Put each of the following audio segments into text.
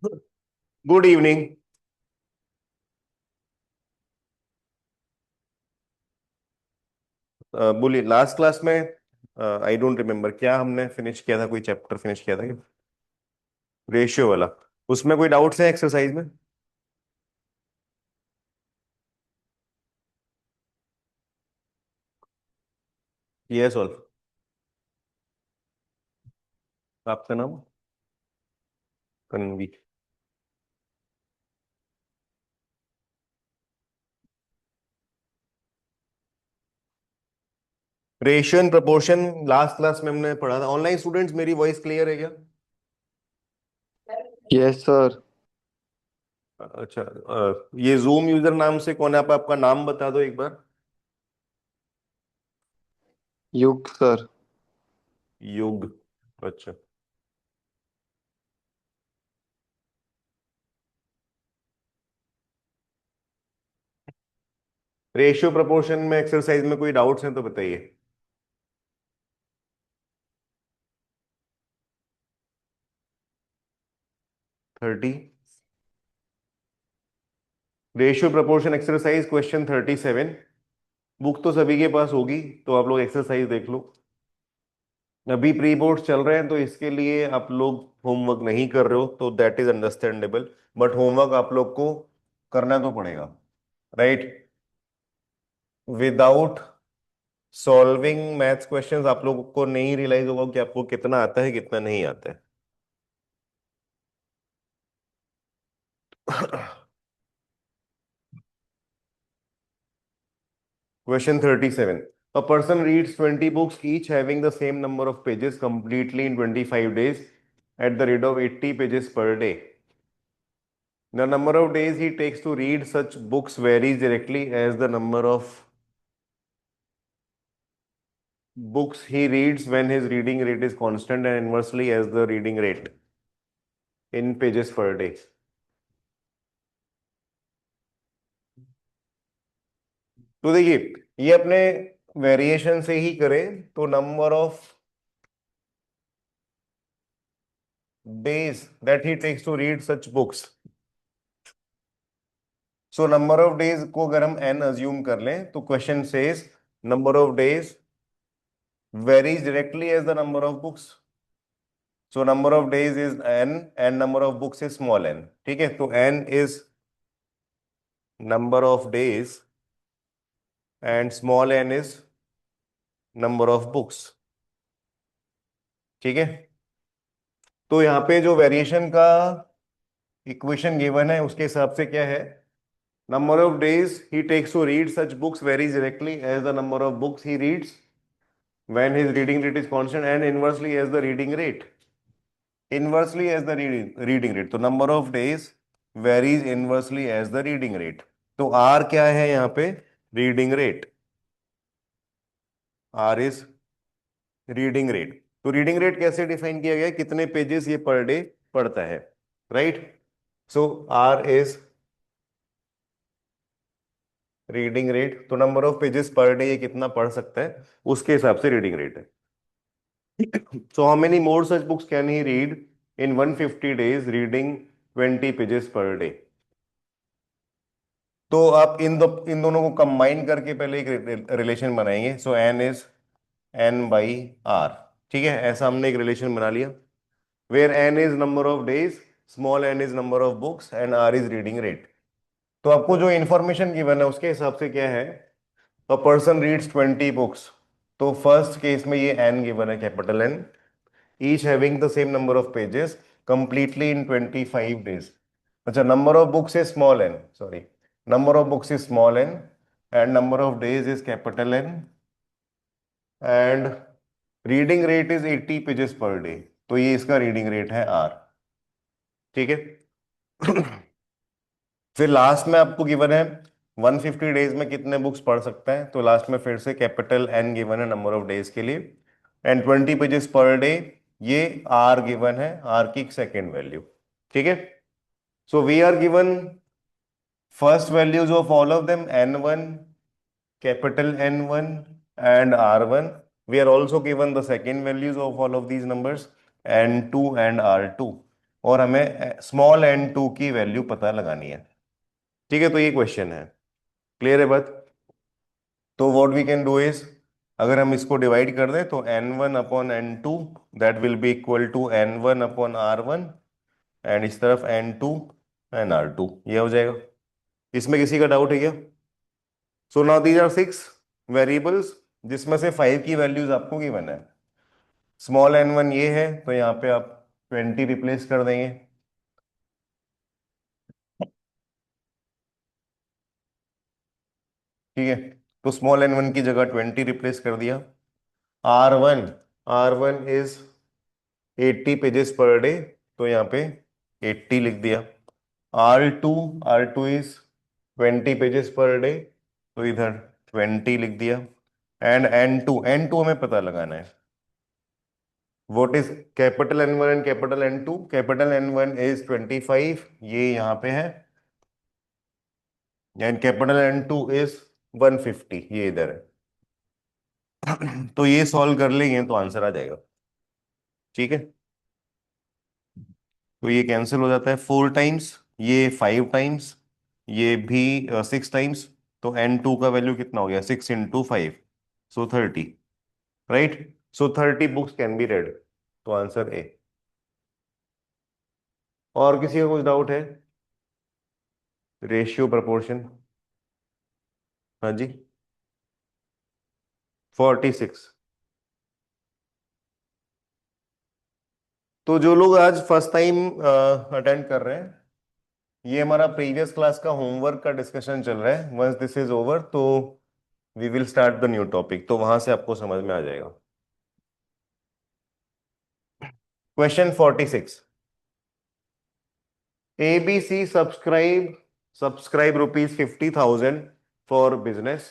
Good evening. बोलिए, last class में I don't remember क्या हमने फिनिश किया था, कोई चैप्टर फिनिश किया था क्या? रेशियो वाला। उसमें कोई डाउट्स है एक्सरसाइज में? ये सॉल्व। आपका नाम? Kanvi. Ratio and proportion last class में हमने पढ़ा था। ऑनलाइन स्टूडेंट्स, मेरी वॉइस क्लियर है क्या? Yes sir. अच्छा, ये जूम यूजर नाम से कौन है? आप आपका नाम बता दो एक बार। युग सर। युग। अच्छा। रेशियो प्रोपोर्शन में एक्सरसाइज में कोई डाउट्स हैं तो बताइए। 30। Ratio proportion exercise question 37। Book तो सभी के पास होगी, तो आप लोग एक्सरसाइज देख लो। अभी प्री बोर्ड चल रहे हैं तो इसके लिए आप लोग होमवर्क नहीं कर रहे हो तो that is understandable. But homework आप लोग को करना तो पड़ेगा, right? Without solving maths questions आप लोगों को नहीं रियलाइज होगा कि आपको कितना आता है कितना नहीं आता है। Question 37। A person reads 20 books, each having the same number of pages, completely in 25 days at the rate of 80 pages per day. The number of days he takes to read such books varies directly as the number of books he reads when his reading rate is constant, and inversely as the reading rate in pages per day. तो देखिए, ये अपने variation से ही करें तो number of days that he takes to read such books. So number of days को अगर हम n अज्यूम कर लें तो question says number of days varies directly as the number of books. So number of days is n and number of books is small n। ठीक है, तो n is number of days and small n is number of books. ठीक है, तो यहाँ पे जो variation का इक्वेशन गिवन है उसके हिसाब से क्या है? Number of days he takes to read such books varies directly as the number of books he reads when his reading rate is constant, and inversely as the reading rate. Inversely as the reading rate, तो number of days varies inversely as the reading rate। तो R क्या है यहाँ पे? Reading rate. R is reading rate. तो reading rate कैसे define किया गया है? कितने पेजेस ये पर डे पढ़ता है, right? So R is reading rate, तो number of pages per day ये कितना पढ़ सकता है उसके हिसाब से रीडिंग रेट है। So how many more such books can he read in 150 days reading 20 pages per day? तो आप इन दोनों को कंबाइन करके पहले एक रिलेशन बनाएंगे। So N is N by R. ठीक है, ऐसा हमने एक रिलेशन बना लिया where N is number of days, small n is number of books and R is reading rate. तो आपको जो इंफॉर्मेशन गिवन है उसके हिसाब से क्या है? A person reads 20 books. तो फर्स्ट केस में ये एन गिवन है, capital N, each having the same number of pages, completely in 25 days. अच्छा, number of books is small n, sorry, number of books is small n and number of days is capital N and reading rate is 80 pages per day। तो ये इसका reading rate है R। ठीक है। फिर last में आपको given है 150 डेज में कितने बुक्स पढ़ सकते हैं, तो लास्ट में फिर से कैपिटल N गिवन है नंबर ऑफ डेज के लिए एंड 20 पेजेस पर डे, ये R गिवन है, R की सेकेंड वैल्यू। ठीक है, so we are given first values of all of them N1, capital N1 and R1। We are also given the second values of all of these numbers N2 and R2। और हमें small N two की value पता लगानी है। ठीक है, तो ये क्वेश्चन है। क्लियर है बात? तो what we can do is, अगर हम इसको डिवाइड कर दें तो n1/n2 that will be equal to n1/r1, and इस तरफ n2/r2, ये हो जाएगा। इसमें किसी का डाउट है क्या? So now these are 6 variables, जिसमें से 5 की वैल्यूज आपको गिवन है। स्मॉल n1 ये है, तो यहाँ पे आप 20 रिप्लेस कर देंगे। ठीक है, तो स्मॉल n1 की जगह 20 रिप्लेस कर दिया। R1, R1 is 80 pages per day, तो यहाँ पे 80 लिख दिया। R2, R2 is 20 pages per day, तो इधर 20 लिख दिया। एंड N2, N2 हमें पता लगाना है। What is capital N1 and capital N2? Capital N1 is 25, ये यहाँ पे है, एंड कैपिटल N2 इज 150, ये इधर है। तो ये सॉल्व कर लेंगे तो आंसर आ जाएगा। ठीक है, तो ये कैंसिल हो जाता है 4 टाइम्स, ये 5 टाइम्स, ये भी 6 टाइम्स। तो N2 का वैल्यू कितना हो गया? 6 × 5, सो 30। Right, so 30 books can be red, तो आंसर ए। और किसी का कुछ डाउट है? Ratio proportion? हाँ जी, 46। तो जो लोग आज फर्स्ट टाइम अटेंड कर रहे हैं, ये हमारा प्रीवियस क्लास का होमवर्क का डिस्कशन चल रहा है। वंस दिस इज ओवर तो we will start the new topic, तो वहां से आपको समझ में आ जाएगा। Question 46। ABC subscribe rupees 50,000 for business.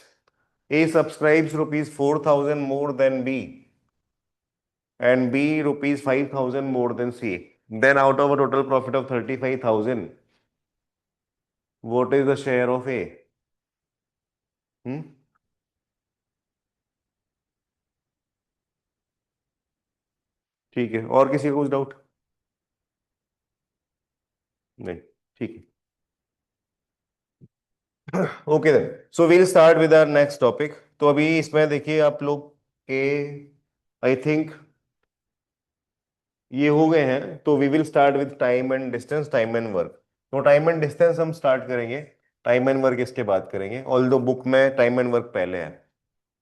A subscribes rupees 4,000 more than B, and B rupees 5,000 more than C. Then out of a total profit of 35,000, what is the share of A? हम्म, ठीक है, और किसी को कुछ doubt? नहीं, ठीक है। Okay then, so we'll start with our next topic. तो अभी इसमें देखिए आप लोग के, आई थिंक ये हो गए हैं, तो we will start with time and distance, time and work. तो टाइम एंड डिस्टेंस हम स्टार्ट करेंगे, टाइम एंड वर्क इसके बाद करेंगे, ऑल दो बुक में टाइम एंड वर्क पहले है।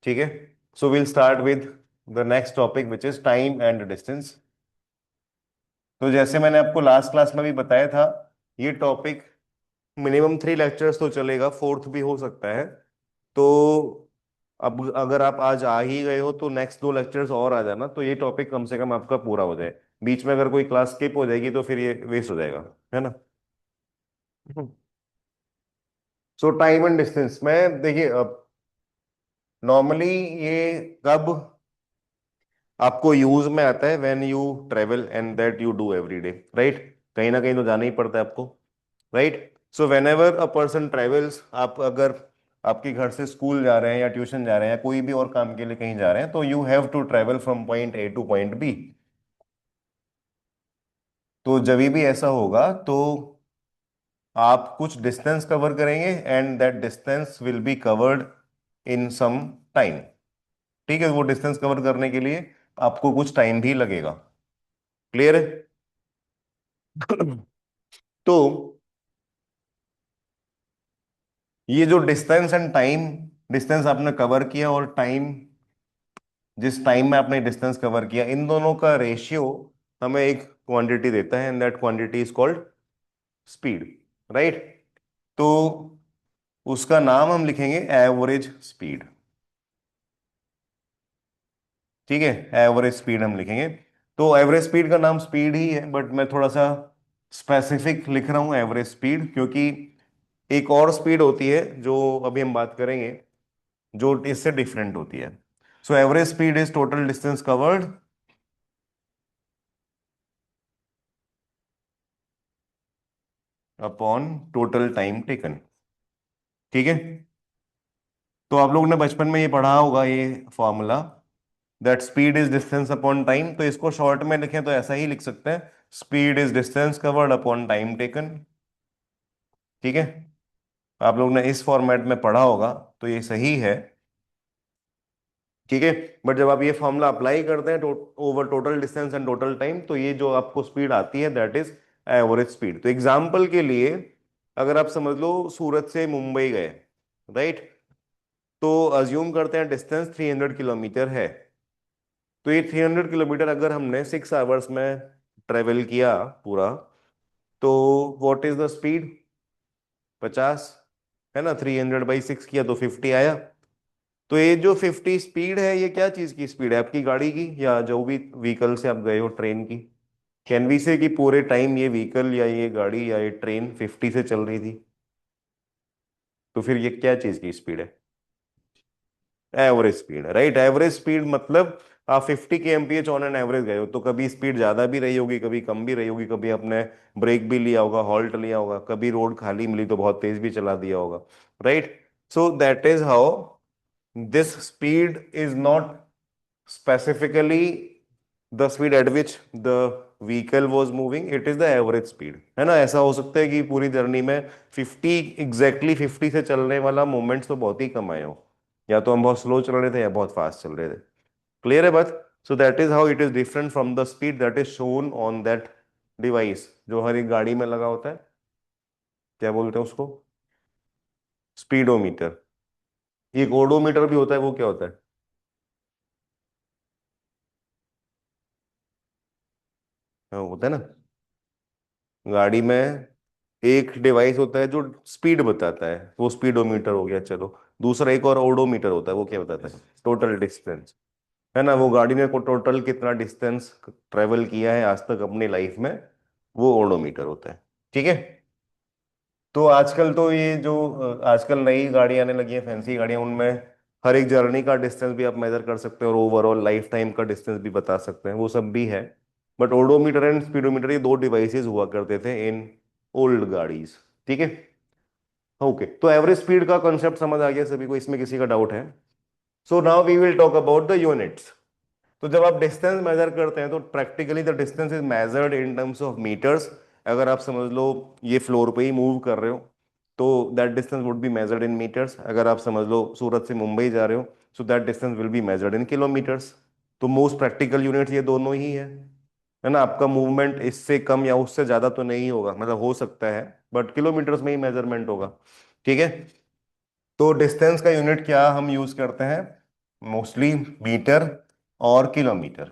ठीक है, so will start with the next topic which is time and distance. तो जैसे मैंने आपको लास्ट क्लास में भी बताया था, ये टॉपिक मिनिमम 3 लेक्चर्स तो चलेगा, फोर्थ भी हो सकता है। तो अब अगर आप आज आ ही गए हो तो नेक्स्ट 2 लेक्चर्स और आ जाना, तो ये टॉपिक कम से कम आपका पूरा हो जाए। बीच में अगर कोई क्लास स्किप हो जाएगी तो फिर ये वेस्ट हो जाएगा, है ना? सो टाइम एंड डिस्टेंस में देखिए, अब नॉर्मली ये कब आपको यूज में आता है? When you travel and that you do every day, right? कहीं ना कहीं तो जाना ही पड़ता है आपको, right? So when ever a person travels, आप अगर आपके घर से स्कूल जा रहे हैं या ट्यूशन जा रहे हैं या कोई भी और काम के लिए कहीं जा रहे हैं, तो you have to travel from point A to point B. तो जब भी ऐसा होगा तो आप कुछ डिस्टेंस कवर करेंगे, and that distance will be covered in some time. ठीक है, वो डिस्टेंस कवर करने के लिए आपको कुछ टाइम भी लगेगा। क्लियर है? तो ये जो डिस्टेंस एंड टाइम, डिस्टेंस आपने कवर किया और टाइम, जिस टाइम में आपने डिस्टेंस कवर किया, इन दोनों का रेशियो हमें एक क्वांटिटी देता है, and that quantity is called speed, right? तो उसका नाम हम लिखेंगे एवरेज स्पीड। ठीक है, एवरेज स्पीड हम लिखेंगे। तो एवरेज स्पीड का नाम स्पीड ही है, बट मैं थोड़ा सा स्पेसिफिक लिख रहा हूँ एवरेज स्पीड, क्योंकि एक और स्पीड होती है जो अभी हम बात करेंगे, जो इससे डिफरेंट होती है। So average speed is total distance covered upon total time taken. ठीक है, तो आप लोगों ने बचपन में ये पढ़ा होगा, ये formula, that speed is distance upon time. तो इसको शॉर्ट में लिखें तो ऐसा ही लिख सकते हैं, speed is distance covered upon time taken. ठीक है, आप लोग ने इस फॉर्मेट में पढ़ा होगा तो ये सही है। ठीक है, बट जब आप ये फॉर्मूला अप्लाई करते हैं over total distance and total time, तो ये जो आपको स्पीड आती है दैट इज एवरेज स्पीड। तो एग्जांपल के लिए, अगर आप समझ लो सूरत से मुंबई गए, राइट, तो अज्यूम करते हैं डिस्टेंस 300 किलोमीटर है। तो ये 300 किलोमीटर अगर हमने 6 आवर्स में ट्रेवल किया पूरा, तो व्हाट इज द स्पीड? 50, है ना। 300/6 किया तो 50 आया। तो ये जो 50 स्पीड है, ये क्या चीज की स्पीड है? आपकी गाड़ी की, या जो भी व्हीकल से आप गए हो, ट्रेन की? कैन वी से कि पूरे टाइम ये व्हीकल या ये गाड़ी या ये ट्रेन 50 से चल रही थी? तो फिर ये क्या चीज की स्पीड है? Average speed, right. Average speed मतलब आप 50 kmph ऑन एन एवरेज गए हो, तो कभी स्पीड ज्यादा भी रही होगी, कभी कम भी रही होगी, कभी आपने ब्रेक भी लिया होगा, हॉल्ट लिया होगा, कभी रोड खाली मिली तो बहुत तेज भी चला दिया होगा, right. So that is how this speed is not specifically the speed at which the vehicle was moving, it is the average speed, है ना। ऐसा हो सकता है कि पूरी जर्नी में 50 से चलने वाला मोमेंट्स तो बहुत ही कम आए हो, या तो हम बहुत स्लो चल रहे थे या बहुत फास्ट चल रहे थे। क्लियर है बात? So that is how it is different from the speed that is shown on that device जो हर एक गाड़ी में लगा होता है। क्या बोलते हैं उसको? स्पीडोमीटर। एक ओडोमीटर भी होता है, वो क्या होता है? हाँ, होता है ना। गाड़ी में एक डिवाइस होता है जो स्पीड बताता है, वो स्पीडोमीटर हो गया, चलो। दूसरा एक और ओडोमीटर होता है, वो क्या बताता है? टोटल डिस्टेंस, है ना। वो गाड़ी ने को टोटल कितना डिस्टेंस ट्रेवल किया है आज तक अपनी लाइफ में, वो ओडोमीटर होता है। ठीक है। तो आजकल तो ये जो आजकल नई गाड़ी आने लगी है, फैंसी गाड़ियां, उनमें हर एक जर्नी का डिस्टेंस भी आप मेजर कर सकते हैं और ओवरऑल लाइफ टाइम का डिस्टेंस भी बता सकते हैं, वो सब भी है। बट ओडोमीटर एंड स्पीडोमीटर ये दो डिवाइसेस हुआ करते थे इन ओल्ड गाड़ीज। ठीक है। ओके, तो एवरेज स्पीड का कॉन्सेप्ट समझ आ गया सभी को? इसमें किसी का डाउट है? So now we will talk about the units. तो जब आप डिस्टेंस मेजर करते हैं तो practically the distance is measured in terms of metres. अगर आप समझ लो ये फ्लोर पे ही मूव कर रहे हो, तो that distance would be measured in metres. अगर आप समझ लो सूरत से मुंबई जा रहे हो, so that distance will B measured in kilometres. तो मोस्ट प्रैक्टिकल यूनिट्स ये दोनों ही है ना। आपका मूवमेंट इससे कम या उससे ज्यादा तो नहीं होगा, मतलब हो सकता है, बट किलोमीटर्स में ही मेजरमेंट होगा। ठीक है। तो डिस्टेंस का यूनिट क्या हम यूज करते हैं? मोस्टली मीटर और किलोमीटर।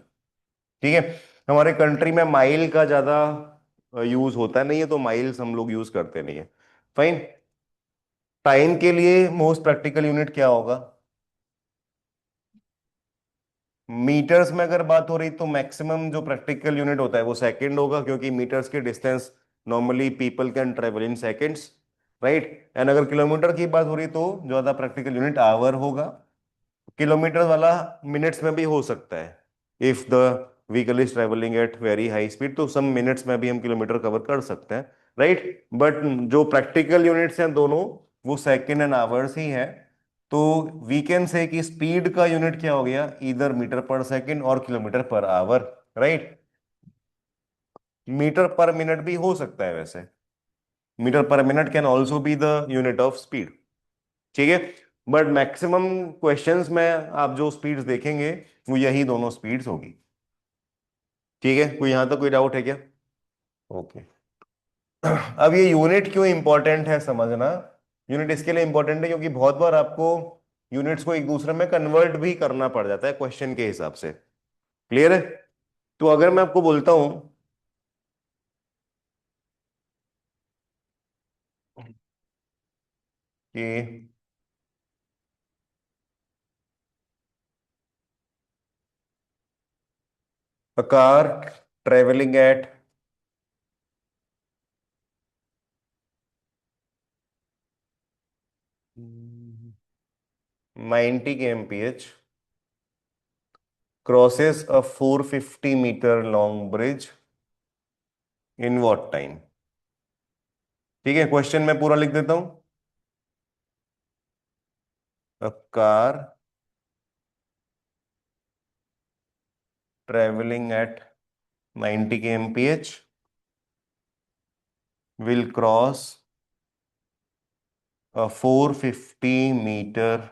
ठीक है। हमारे कंट्री में माइल का ज्यादा यूज होता नहीं है, तो माइल्स हम लोग यूज करते नहीं है। फाइन। टाइम के लिए मोस्ट प्रैक्टिकल यूनिट क्या होगा? मीटर्स में अगर बात हो रही तो मैक्सिमम जो प्रैक्टिकल यूनिट होता है वो सेकंड होगा, क्योंकि मीटर्स की distance normally people can travel in seconds, right. And अगर किलोमीटर की बात हो रही तो ज्यादा प्रैक्टिकल यूनिट आवर होगा। किलोमीटर वाला मिनट्स में भी हो सकता है, if the vehicle is travelling at very high speed, तो सम मिनट्स में भी हम किलोमीटर कवर कर सकते हैं, राइट। बट जो प्रैक्टिकल यूनिट्स हैं दोनों, वो सेकेंड एंड आवर्स ही है। तो वी कैन से कि स्पीड का यूनिट क्या हो गया? इधर मीटर पर सेकेंड और kilometre per hour, right. Metre per minute भी हो सकता है वैसे। Metre per minute can also be the unit of speed. ठीक है। बट मैक्सिमम क्वेश्चंस में आप जो स्पीड्स देखेंगे वो यही दोनों स्पीड्स होगी। ठीक है, कोई यहां तक कोई डाउट है क्या? ओके। अब ये यूनिट क्यों इंपॉर्टेंट है समझना? यूनिट इसके लिए इंपॉर्टेंट है क्योंकि बहुत बार आपको यूनिट्स को एक दूसरे में कन्वर्ट भी करना पड़ जाता है क्वेश्चन के हिसाब से। क्लियर है? तो अगर मैं आपको बोलता हूं कि a car traveling at 90 kmph crosses a 450-meter long bridge in what time? ठीक है, क्वेश्चन मैं पूरा लिख देता हूं। A car traveling at 90 kmph will cross a 450 meter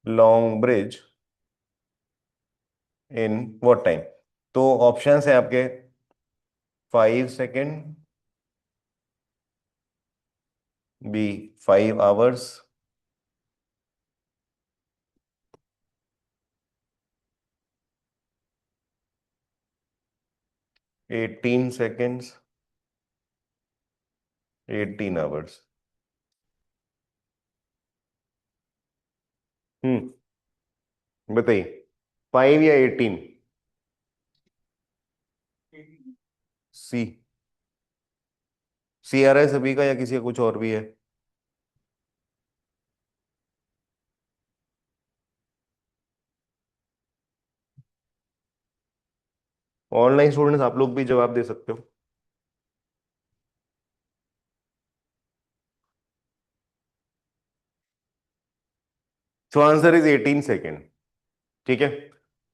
long bridge in what time? तो ऑप्शंस है आपके 5 second, B 5 hours, 18 seconds, 18 hours. बताइए, 5 या 18? सी, सी आ रहा है सभी का या किसी का कुछ और भी है? ऑनलाइन स्टूडेंट्स आप लोग भी जवाब दे सकते हो। So answer is 18 second. ठीक है,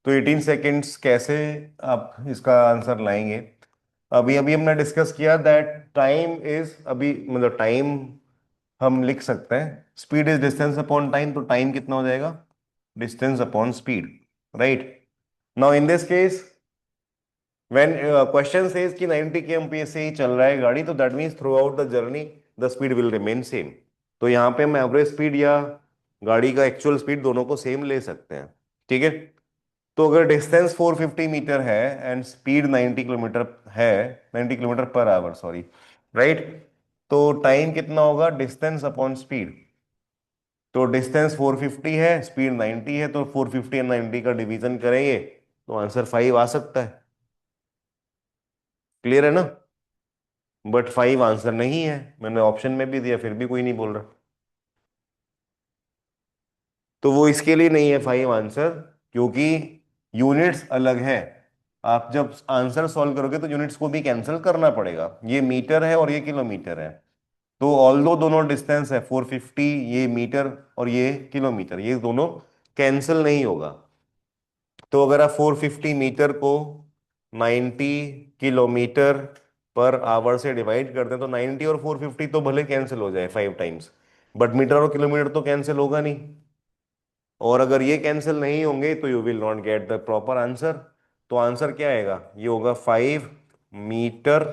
तो 18 सेकेंड्स कैसे आप इसका आंसर लाएंगे? अभी अभी हमने डिस्कस किया दैट टाइम इज, अभी मतलब टाइम हम लिख सकते हैं speed is distance upon time, तो टाइम कितना हो जाएगा? Distance upon speed, right? Now in this case when question says कि 90 kmph से ही चल रहा है गाड़ी, तो that means through out the journey the speed will remain same. तो यहाँ पे हम एवरेज स्पीड या गाड़ी का एक्चुअल स्पीड दोनों को सेम ले सकते हैं। ठीक है, तो अगर डिस्टेंस 450 मीटर है एंड स्पीड 90 किलोमीटर है, 90 kilometre per our, sorry, right, तो टाइम कितना होगा? Distance upon speed. तो डिस्टेंस 450 है, स्पीड 90 है, तो 450 एंड 90 का डिवीजन करेंगे तो आंसर 5 आ सकता है। क्लियर है ना? बट 5 आंसर नहीं है, मैंने ऑप्शन में भी दिया फिर भी कोई नहीं बोल रहा। तो वो इसके लिए नहीं है 5 आंसर, क्योंकि यूनिट्स अलग है। आप जब आंसर सॉल्व करोगे तो यूनिट्स को भी कैंसिल करना पड़ेगा। ये मीटर है और ये किलोमीटर है, तो ऑल्दो दोनों डिस्टेंस है 450, ये मीटर और ये किलोमीटर, ये दोनों कैंसिल नहीं होगा। तो अगर आप 450 मीटर को 90 किलोमीटर पर आवर से डिवाइड करते हैं तो 90 और 450 तो भले कैंसिल हो जाए 5 टाइम्स, बट मीटर और किलोमीटर तो कैंसिल होगा नहीं। और अगर ये कैंसिल नहीं होंगे तो you will not get the proper answer. तो आंसर क्या आएगा? ये होगा 5 मीटर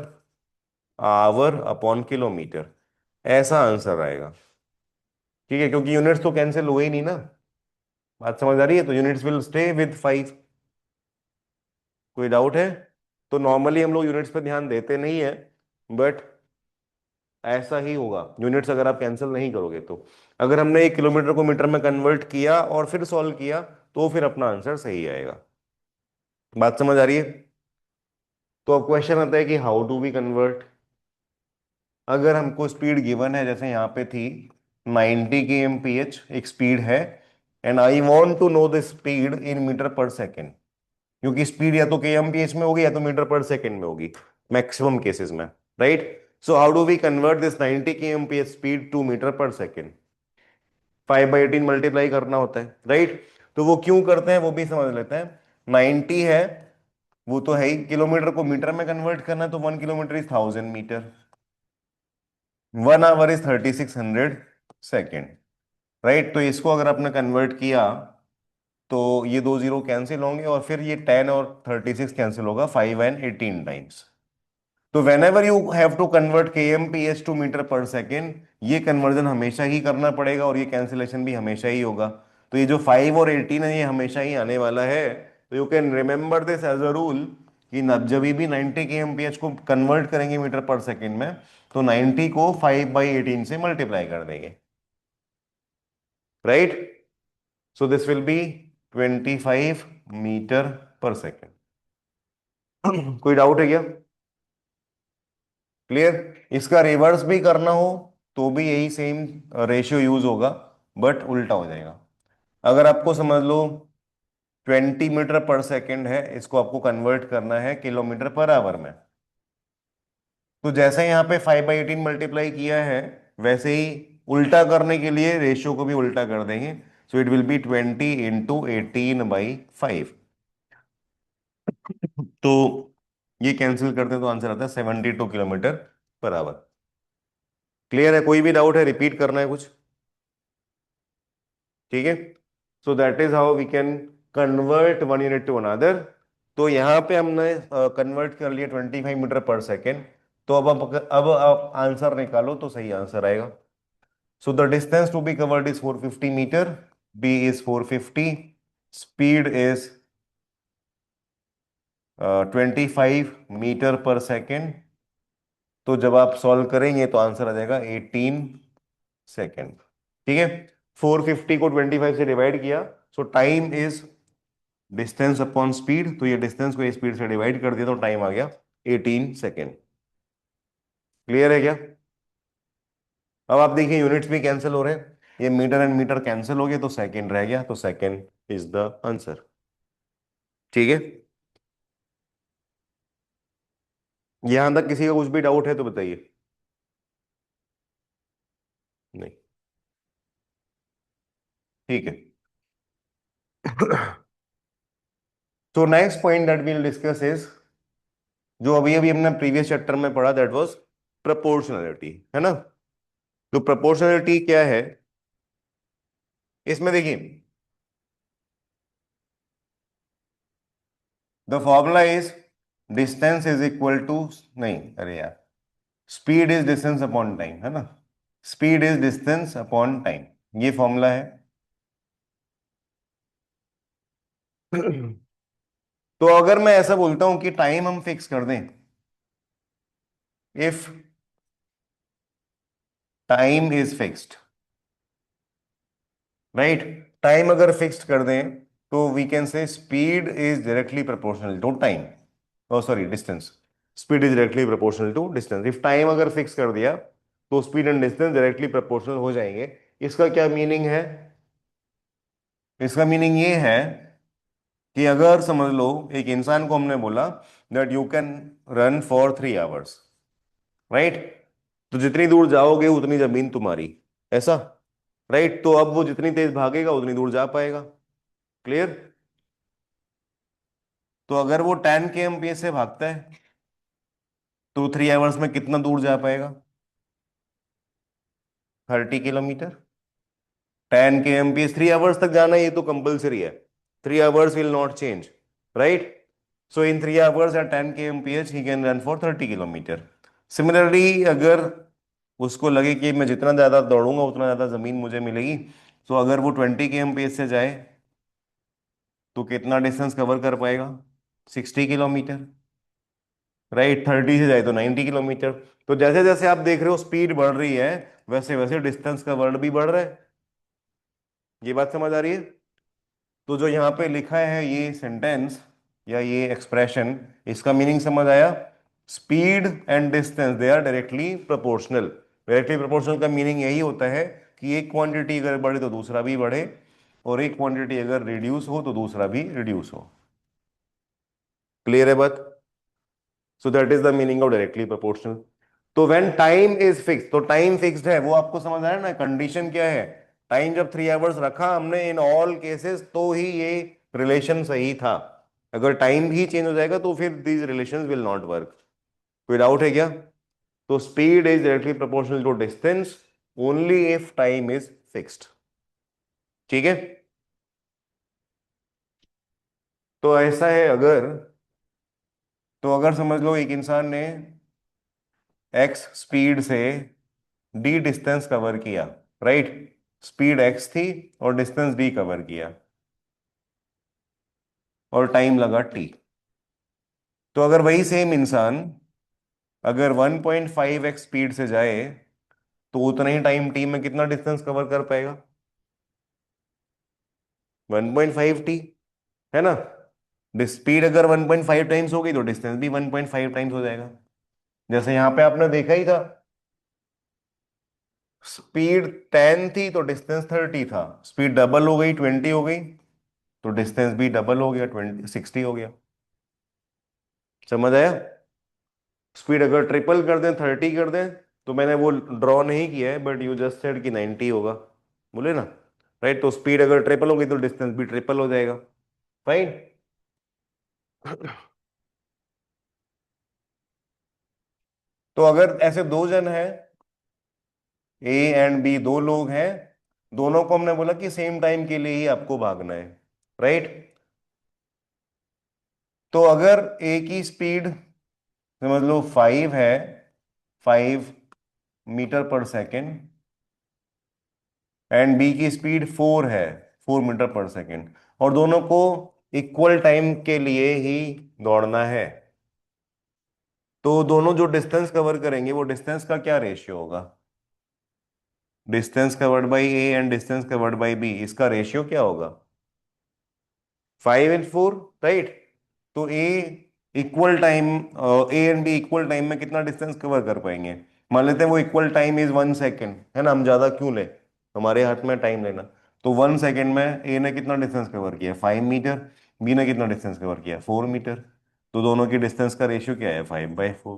आवर अपॉन किलोमीटर, ऐसा आंसर आएगा। ठीक है, क्योंकि यूनिट्स तो कैंसिल हुए ही नहीं ना। बात समझ आ रही है? तो यूनिट्स विल स्टे विद 5। कोई डाउट है? तो नॉर्मली हम लोग यूनिट्स पे ध्यान देते नहीं है, बट ऐसा ही होगा यूनिट्स अगर आप कैंसिल नहीं करोगे तो। अगर हमने 1 किलोमीटर को मीटर में कन्वर्ट किया और फिर सॉल्व किया तो फिर अपना आंसर सही आएगा। बात समझ आ रही है? तो अब क्वेश्चन आता है कि हाउ डू वी कन्वर्ट। अगर हमको स्पीड गिवन है, जैसे यहाँ पे थी 90 kmph एक स्पीड है, and I want to know the speed in metre per second, क्योंकि स्पीड या तो kmph में होगी या तो मीटर पर सेकेंड में होगी मैक्सिमम केसेस में, right? So how do we convert this 90 kmph speed to metre per second? 5/18 multiply करना होता है, राइट? तो वो क्यों करते हैं वो भी समझ लेते हैं। 90 है, वो तो है ही, किलोमीटर को मीटर में कन्वर्ट करना है, तो 1 kilometre is 1000 metre, 1 hour is 3600 second, right? तो इसको अगर आपने कन्वर्ट किया तो ये दो जीरो कैंसिल होंगे और फिर ये 10 और 36 कैंसिल होगा 5 and 18 टाइम्स। तो whenever you have to convert kmph to metre per second, ये कन्वर्जन हमेशा ही करना पड़ेगा और ये कैंसिलेशन भी हमेशा ही होगा। तो ये जो 5 और 18 है ये हमेशा ही आने वाला है। तो you can remember this as a rule कि जब भी 90 kmph को कन्वर्ट करेंगे मीटर पर सेकेंड में, तो 90 को 5/18 से मल्टीप्लाई कर देंगे, right? So this will be 25 metre per second. कोई डाउट है क्या? क्लियर? इसका रिवर्स भी करना हो तो भी यही सेम रेशियो यूज होगा, बट उल्टा हो जाएगा। अगर आपको समझ लो 20 मीटर पर सेकेंड है, इसको आपको कन्वर्ट करना है किलोमीटर पर आवर में, तो जैसे यहाँ पे 5/18 मल्टीप्लाई किया है, वैसे ही उल्टा करने के लिए रेशियो को भी उल्टा कर देंगे। So it will B 20 × 18/5। तो ये कैंसिल करते हैं तो आंसर आता है 72 किलोमीटर पर आवर। क्लियर है? कोई भी डाउट है? रिपीट करना है कुछ? ठीक है। So that is how we can convert one unit to another. तो यहाँ पे हमने कन्वर्ट कर लिया 25 मीटर पर सेकेंड। तो अब आप आंसर निकालो तो सही आंसर आएगा। So the distance to be covered is 450 metre, B is 450, speed is 25 metre per second. तो जब आप सॉल्व करेंगे तो आंसर आ जाएगा 18 सेकेंड। ठीक है। 450 को 25 से डिवाइड किया, सो time is distance upon speed, तो ये डिस्टेंस को स्पीड से डिवाइड कर दिया तो टाइम आ गया 18 सेकेंड। क्लियर है क्या? अब आप देखिए यूनिट्स भी कैंसिल हो रहे हैं, ये मीटर एंड मीटर कैंसिल हो गए तो सेकेंड रह गया, तो सेकेंड इज द आंसर। ठीक है। यहां तक किसी का कुछ भी डाउट है तो बताइए। नहीं? ठीक है। तो next point that we'll discuss is, जो अभी अभी हमने प्रीवियस चैप्टर में पढ़ा, दैट वाज प्रोपोर्शनलिटी, है ना? तो प्रोपोर्शनलिटी क्या है? इसमें देखिए, the formula is distance is equal to, नहीं अरे यार, speed is distance upon time, है ना? Speed is distance upon time, ये फॉर्मूला है। तो अगर मैं ऐसा बोलता हूं कि टाइम हम फिक्स कर दें, if time is fixed, right? Time अगर फिक्स्ड कर दें तो we can say speed is directly proportional to time, oh sorry distance. Speed is directly proportional to distance. If time अगर फिक्स कर दिया तो speed and distance directly proportional हो जाएंगे। इसका क्या मीनिंग है? इसका मीनिंग ये है कि अगर समझ लो एक इंसान को हमने बोला that you can run for 3 hours, right? तो जितनी दूर जाओगे उतनी जमीन तुम्हारी, ऐसा, राइट? तो अब वो जितनी तेज भागेगा उतनी दूर जा पाएगा। क्लियर? तो अगर वो 10 km से भागता है तो 3 आवर्स में कितना दूर जा पाएगा? 30 किलोमीटर। 10 km 3 आवर्स तक जाना, ये तो कंपल्सरी है। 3 hours will not change, right? So in 3 hours at 10 km he can run for 30 kilometres. Similarly अगर उसको लगे कि मैं जितना ज्यादा दौड़ूंगा उतना ज्यादा जमीन मुझे मिलेगी, तो अगर वो 20 km से जाए तो कितना डिस्टेंस कवर कर पाएगा? 60 किलोमीटर, राइट? 30 से जाए तो 90 किलोमीटर। तो जैसे जैसे आप देख रहे हो स्पीड बढ़ रही है, वैसे वैसे डिस्टेंस का वर्ड भी बढ़ रहा है। ये बात समझ आ रही है? तो जो यहाँ पे लिखा है ये सेंटेंस या ये एक्सप्रेशन, इसका मीनिंग समझ आया? Speed and distance they are directly proportional. Directly proportional का मीनिंग यही होता है कि एक क्वांटिटी अगर बढ़े तो दूसरा भी बढ़े, और एक क्वांटिटी अगर रिड्यूस हो तो दूसरा भी रिड्यूस हो। क्लियर है बात? So that is the meaning of directly proportional. तो व्हेन टाइम इज फिक्स, तो टाइम फिक्स्ड है, वो आपको समझ आया ना? कंडीशन क्या है? टाइम जब 3 आवर्स रखा हमने इन ऑल केसेस तो ही ये रिलेशन सही था। अगर टाइम भी चेंज हो जाएगा तो फिर दीज रिलेशंस विल नॉट वर्क। कोई डाउट है क्या? तो speed is directly proportional to distance only if time is fixed. ठीक है। तो ऐसा है अगर, तो अगर समझ लो एक इंसान ने एक्स स्पीड से डी डिस्टेंस कवर किया, राइट? स्पीड एक्स थी और डिस्टेंस डी कवर किया, और टाइम लगा टी। तो अगर वही सेम इंसान अगर 1.5x स्पीड से जाए तो उतना ही टाइम टी में कितना डिस्टेंस कवर कर पाएगा? 1.5 टी, है ना? स्पीड अगर 1.5 टाइम्स हो गई तो डिस्टेंस भी 1.5 टाइम्स हो जाएगा। जैसे यहां पे आपने देखा ही था, स्पीड 10 थी तो डिस्टेंस 30 था, स्पीड डबल हो गई 20 हो गई तो डिस्टेंस भी डबल हो गया, 60 हो गया। समझ आया? स्पीड अगर ट्रिपल कर दें, 30 कर दें, तो मैंने वो ड्रॉ नहीं किया है बट यू जस्ट सेड कि 90 होगा, बोले ना? राइट? तो स्पीड अगर ट्रिपल होगी तो डिस्टेंस भी ट्रिपल हो जाएगा। फाइन। तो अगर ऐसे दो जन हैं, ए एंड बी, दो लोग हैं, दोनों को हमने बोला कि सेम टाइम के लिए ही आपको भागना है, राइट। तो अगर ए की स्पीड समझ लो 5 है, 5 metre per second, and B की स्पीड 4 है, 4 मीटर पर सेकेंड, और दोनों को इक्वल टाइम के लिए ही दौड़ना है, तो दोनों जो डिस्टेंस कवर करेंगे वो डिस्टेंस का क्या रेशियो होगा? Distance covered by A and distance covered by B, इसका रेशियो क्या होगा? 5 and 4, राइट। तो A equal time, A and B equal time में कितना डिस्टेंस कवर कर पाएंगे? मान लेते हैं वो इक्वल टाइम इज 1 सेकेंड, है ना, हम ज्यादा क्यों ले, हमारे हाथ में टाइम लेना। तो 1 सेकेंड में ए ने कितना डिस्टेंस कवर किया? 5 मीटर। बी ने कितना डिस्टेंस कवर किया? 4 मीटर। तो दोनों की डिस्टेंस का रेशियो क्या है? 5/4।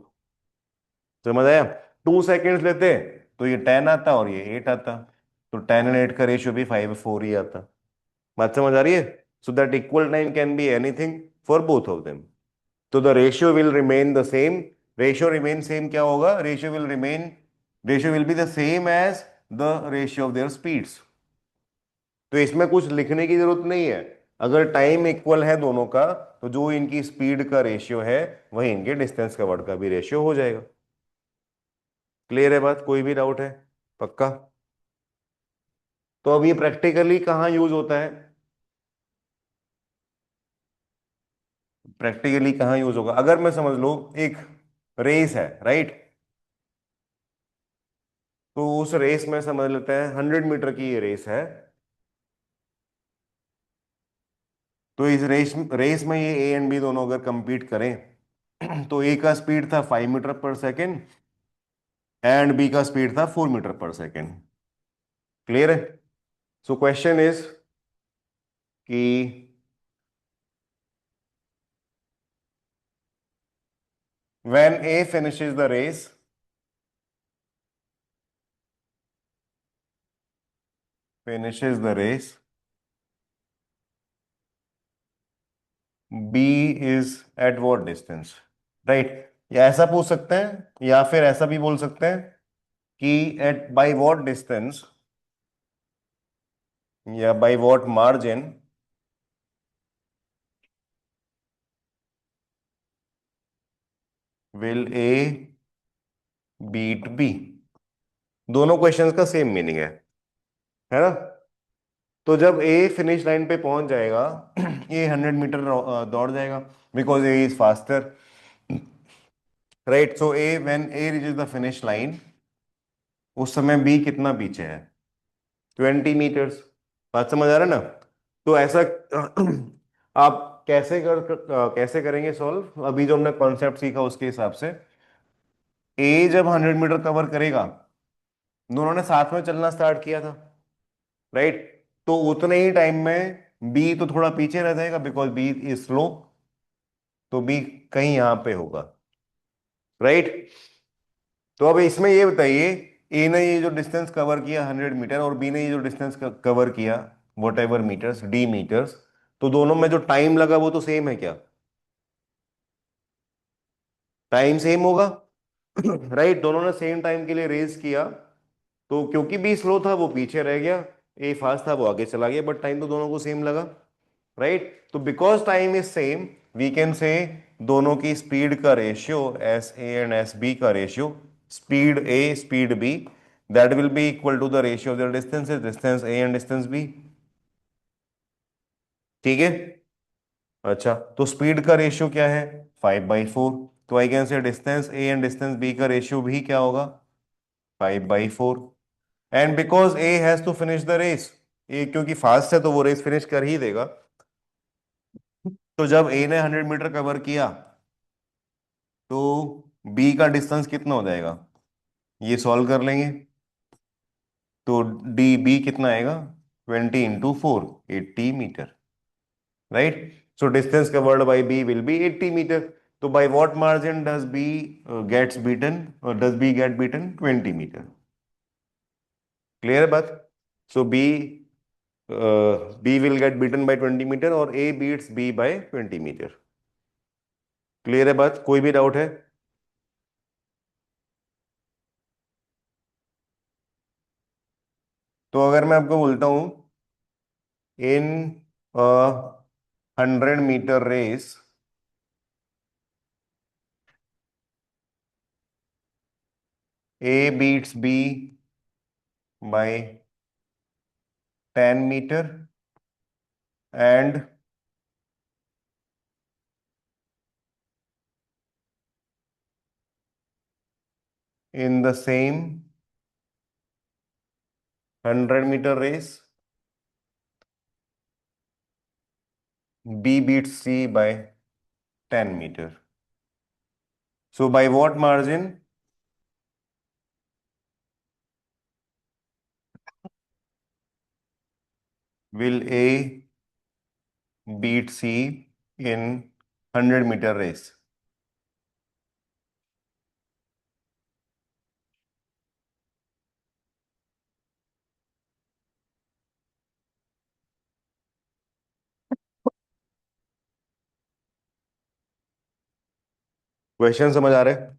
समझ आया? 2 सेकेंड्स लेते तो ये 10 आता और ये 8 आता, तो 10 and 8 का रेशियो भी 5/4 ही आता। बात समझ आ रही है? So that equal time can be anything for both of them, तो the ratio will remain the same. Ratio remain same क्या होगा? Ratio will be the same as the ratio of their speeds. तो इसमें कुछ लिखने की जरूरत नहीं है, अगर टाइम इक्वल है दोनों का, तो जो इनकी स्पीड का रेशियो है वही इनके डिस्टेंस कवर्ड का भी रेशियो हो जाएगा। क्लियर है बात? कोई भी डाउट है? पक्का? तो अब ये प्रैक्टिकली कहाँ यूज होता है? प्रैक्टिकली कहाँ यूज होगा? अगर मैं समझ लो एक रेस है, राइट, तो उस रेस में समझ लेते हैं 100 मीटर की ये रेस है। तो इस रेस रेस में ये ए एंड बी दोनों अगर compete करें तो ए का स्पीड था 5 metre per second and B का स्पीड था 4 मीटर पर सेकेंड। क्लियर है? सो क्वेश्चन इज कि when A finishes the race, B is at what distance, right. या ऐसा पूछ सकते हैं या फिर ऐसा भी बोल सकते हैं कि एट बाय व्हाट डिस्टेंस या by what margin will A beat B. दोनों क्वेश्चंस का सेम मीनिंग है ना। तो जब ए फिनिश लाइन पे पहुंच जाएगा ये 100 मीटर दौड़ जाएगा, because A is faster, right. So A when A reaches the finish line, उस समय बी कितना पीछे है? 20 मीटर्स। बात समझ आ रहा है ना? तो ऐसा आप कैसे करेंगे सॉल्व? अभी जो हमने कॉन्सेप्ट सीखा उसके हिसाब से, ए जब 100 मीटर कवर करेगा, दोनों ने साथ में चलना स्टार्ट किया था, राइट, तो उतने ही टाइम में बी तो थोड़ा पीछे रह जाएगा बिकॉज बी इज स्लो, तो बी कहीं यहां पे होगा, राइट। तो अब इसमें ये बताइए, ए ने ये जो डिस्टेंस कवर किया 100 मीटर और बी ने ये जो डिस्टेंस कवर किया whatever metres, D metres, तो दोनों में जो टाइम लगा वो तो सेम है क्या? टाइम सेम होगा राइट। दोनों ने सेम टाइम के लिए रेस किया, तो क्योंकि बी स्लो था वो पीछे रह गया, ए फास्ट था वो आगे चला गया, बट टाइम तो दोनों को सेम लगा, राइट। तो because time is same, we can say दोनों की स्पीड का ratio, S A and S B का ratio, speed A speed B, that will be equal to the ratio of the distances, distance A and distance B. ठीक है? अच्छा, तो speed का ratio क्या है? 5/4। तो I can say distance A and distance B का रेशियो भी क्या होगा? 5/4। And because A has to finish the race, A क्योंकि फास्ट है तो वो रेस फिनिश कर ही देगा, तो जब ए ने 100 मीटर कवर किया तो बी का डिस्टेंस कितना हो जाएगा? ये सॉल्व कर लेंगे, तो डी बी कितना आएगा? 20 × 4, 80 metre, right. So distance covered by B will be 80 metre. तो by what margin does B gets beaten, does B get beaten? 20 metre. Clear है बात? So B will get beaten by 20 metre और A beats B by 20 metre. Clear है बात? कोई भी doubt है? तो अगर मैं आपको बोलता हूं in 100 metre race A beats B by 10 metre and in the same 100 metre race B beats C by 10 metre. So by what margin will A beat C in 100 metre race? Question समझ आ रहे हैं?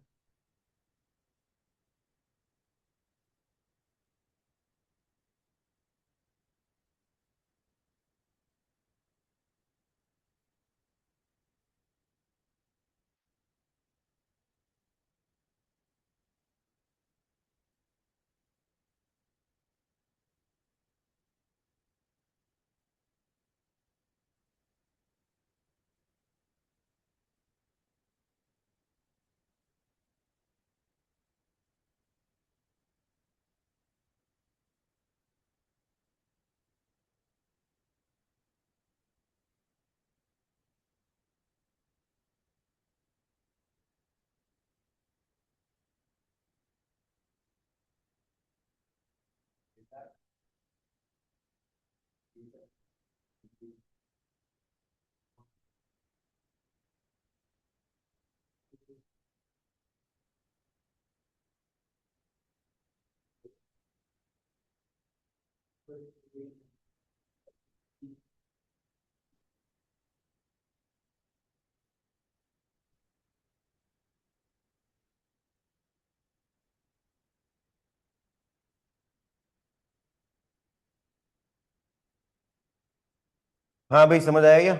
हाँ भाई, समझ आया क्या?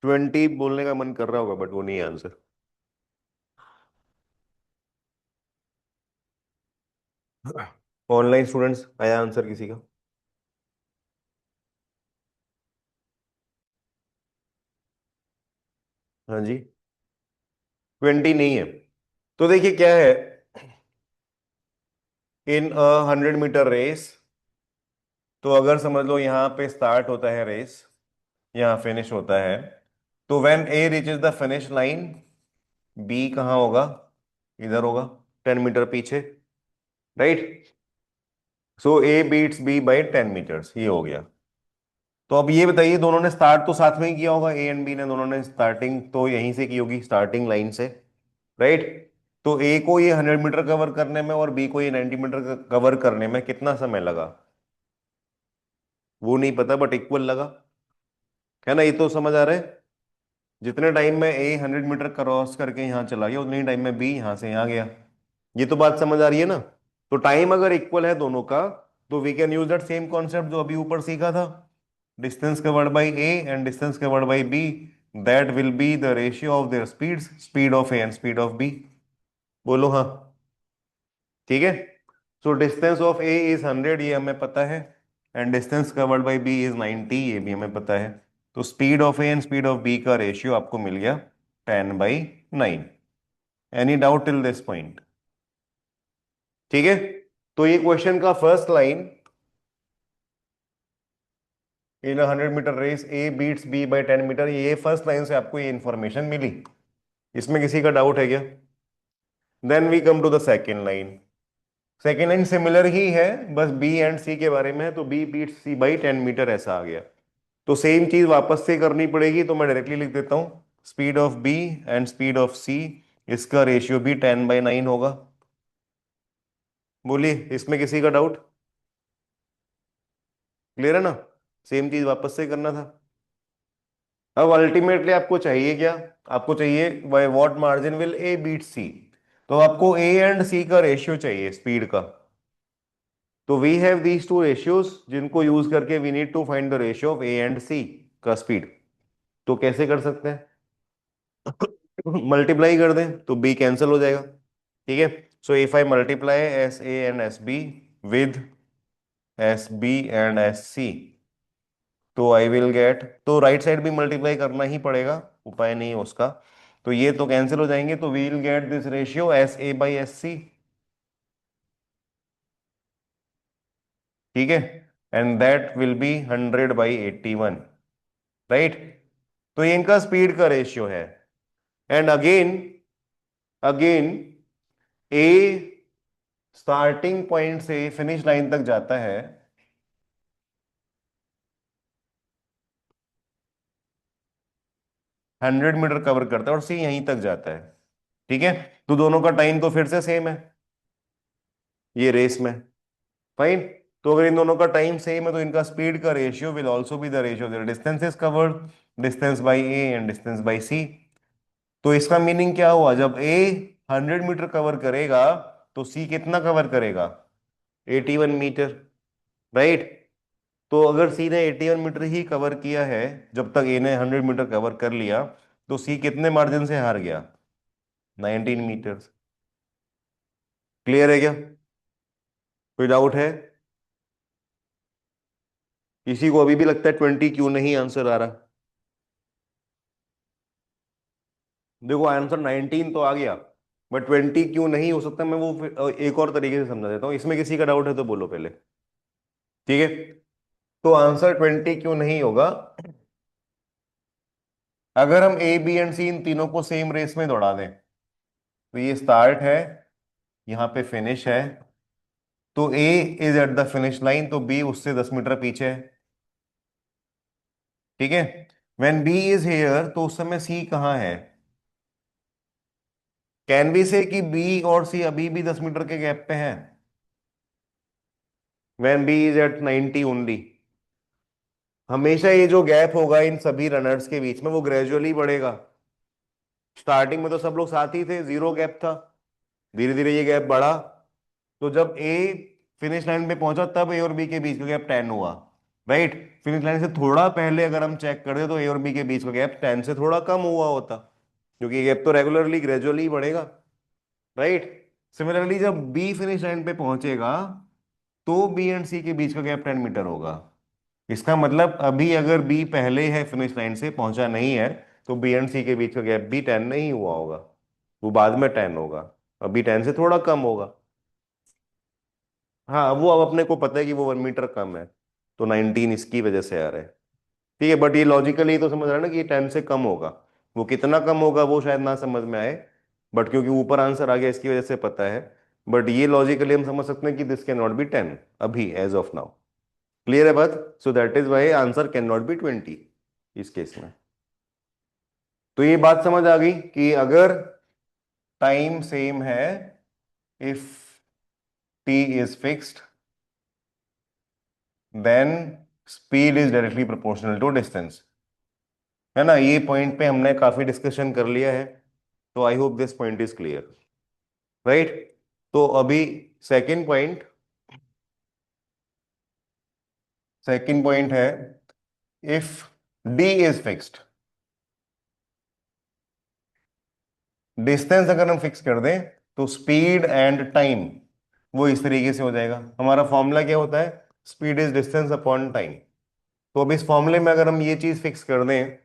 20 बोलने का मन कर रहा होगा बट वो नहीं है आंसर. ऑनलाइन स्टूडेंट्स, आया आंसर किसी का? हाँ जी. 20 नहीं है. तो देखिए क्या है, इन 100 मीटर रेस, तो अगर समझ लो यहाँ पे स्टार्ट होता है रेस, यहाँ फिनिश होता है, तो when A reaches the finish line, B कहाँ होगा? इधर होगा, 10 मीटर पीछे. Right. So A beats B by 10 metres, ये हो गया. तो अब ये बताइए, दोनों ने स्टार्ट तो साथ में ही किया होगा, ए एंड बी ने दोनों ने स्टार्टिंग तो यहीं से की होगी, स्टार्टिंग लाइन से. राइट. तो ए को ये 100 मीटर कवर करने में और बी को ये 90 मीटर कवर करने में कितना समय लगा? वो नहीं पता बट इक्वल लगा. है ना? ये तो समझ आ रहा है. जितने टाइम में ए 100 मीटर क्रॉस करके यहाँ चला गया, उतने टाइम में बी यहाँ से यहाँ गया. ये तो बात समझ आ रही है ना? तो टाइम अगर इक्वल है दोनों का, तो we can use that same concept जो अभी ऊपर सीखा था. Distance covered by A and distance covered by B, that will be the ratio of their speeds, speed of A and speed of B. बोलो हाँ. ठीक है. So distance of A is 100, ये हमें पता है. And distance covered by B is 90, ये भी हमें पता है. तो speed of A and speed of B का रेशियो आपको मिल गया 10/9. Any doubt till this point? ठीक है. तो ये क्वेश्चन का first line, in 100 metre race A beats B by 10 metre, ये फर्स्ट लाइन से आपको ये इंफॉर्मेशन मिली. इसमें किसी का डाउट है क्या? Then we come to the second line. Second line similar ही है, बस बी एंड सी के बारे में है, तो B beats C by 10 metre ऐसा आ गया. तो सेम चीज वापस से करनी पड़ेगी, तो मैं डायरेक्टली लिख देता हूं. Speed of B and speed of C, इसका रेशियो भी 10/9 होगा। बोलिए, इसमें किसी का डाउट? क्लियर है ना? सेम चीज वापस से करना था। अब अल्टीमेटली आपको चाहिए क्या? आपको चाहिए by what margin will A beat C. तो आपको ए एंड सी का रेशियो चाहिए स्पीड का। तो we have these two ratios जिनको यूज करके we need to find the ratio of A and C का स्पीड। तो कैसे कर सकते हैं? मल्टीप्लाई कर दें तो बी कैंसिल हो जाएगा। ठीक है। So if I multiply S A and S B with S B and S C, तो आई विल गेट, तो राइट साइड भी मल्टीप्लाई करना ही पड़ेगा, उपाय नहीं है उसका। तो ये तो कैंसिल हो जाएंगे, तो we will get this ratio S A by S C. ठीक है। And that will be 100/81। Right. तो ये इनका स्पीड का रेशियो है। And again, again A starting point से फिनिश लाइन तक जाता है 100 मीटर कवर करता है, और सी यहीं तक जाता है। ठीक है। तो दोनों का टाइम तो फिर से सेम है ये रेस में। फाइन। तो अगर इन दोनों का टाइम सेम है तो इनका स्पीड का ratio will also be the ratio of the distances covered, distance by A and distance by C. तो इसका मीनिंग क्या हुआ? जब ए 100 मीटर कवर करेगा तो सी कितना कवर करेगा? 81 मीटर। राइट। तो अगर सी ने 81 मीटर ही कवर किया है, जब तक ए ने 100 मीटर कवर कर लिया, तो सी कितने मार्जिन से हार गया? 19 मीटर। क्लियर है क्या? कोई डाउट है? किसी को अभी भी लगता है 20 क्यों नहीं आंसर आ रहा? देखो आंसर 19 तो आ गया, बट 20 क्यों नहीं हो सकता, मैं वो एक और तरीके से समझा देता हूँ। इसमें किसी का डाउट है तो बोलो पहले। ठीक है। तो आंसर 20 क्यों नहीं होगा? अगर हम ए बी एंड सी इन तीनों को सेम रेस में दौड़ा दें, तो ये स्टार्ट है, यहाँ पे फिनिश है, तो A is at the finish line, तो बी उससे 10 मीटर पीछे है। ठीक है। व्हेन बी इज हेयर, तो उस समय सी कहाँ है? कैन बी से कि बी और सी अभी भी 10 मीटर के गैप पे हैं? When B is at 90 only. हमेशा ये जो गैप होगा इन सभी रनर्स के बीच में, वो ग्रेजुअली बढ़ेगा। स्टार्टिंग में तो सब लोग साथ ही थे, जीरो गैप था। धीरे धीरे ये गैप बढ़ा। तो जब ए फिनिश लाइन पे पहुंचा, तब ए और बी के बीच का गैप 10 हुआ। राइट। फिनिश लाइन से थोड़ा पहले अगर हम चेक कर दे, तो ए और बी के बीच का गैप 10 से थोड़ा कम हुआ होता, क्योंकि ये गैप तो रेगुलरली ग्रेजुअली बढ़ेगा। राइट। सिमिलरली जब बी फिनिश लाइन पे पहुंचेगा, तो बी एंड सी के बीच का गैप 10 मीटर होगा। इसका मतलब अभी अगर बी पहले है फिनिश लाइन से, पहुंचा नहीं है, तो बी एंड सी के बीच का गैप भी 10 नहीं हुआ होगा, वो बाद में 10 होगा। अभी 10 से थोड़ा कम होगा। हाँ, वो अब अपने को पता है कि वो 1 मीटर कम है, तो 19 इसकी वजह से आ रहा है। ठीक है। बट ये लॉजिकली तो समझ रहा है ना कि ये 10 से कम होगा। वो कितना कम होगा वो शायद ना समझ में आए, बट क्योंकि ऊपर आंसर आ गया इसकी वजह से पता है। बट ये लॉजिकली हम समझ सकते हैं कि दिस कैन नॉट बी 10 अभी, एज ऑफ नाउ। क्लियर है बात? So that is why answer can not be 20 इस केस में। तो ये बात समझ आ गई कि अगर टाइम सेम है, if T is fixed, then speed is directly proportional to distance. है ना? ये पॉइंट पे हमने काफी डिस्कशन कर लिया है, तो I hope this point is clear. Right. तो अभी सेकंड पॉइंट, सेकंड पॉइंट है, if D is fixed, distance अगर हम फिक्स कर दें, तो स्पीड एंड टाइम वो इस तरीके से हो जाएगा। हमारा फॉर्मूला क्या होता है? Speed is distance upon time. तो अब इस फॉर्मूले में अगर हम ये चीज फिक्स कर दें,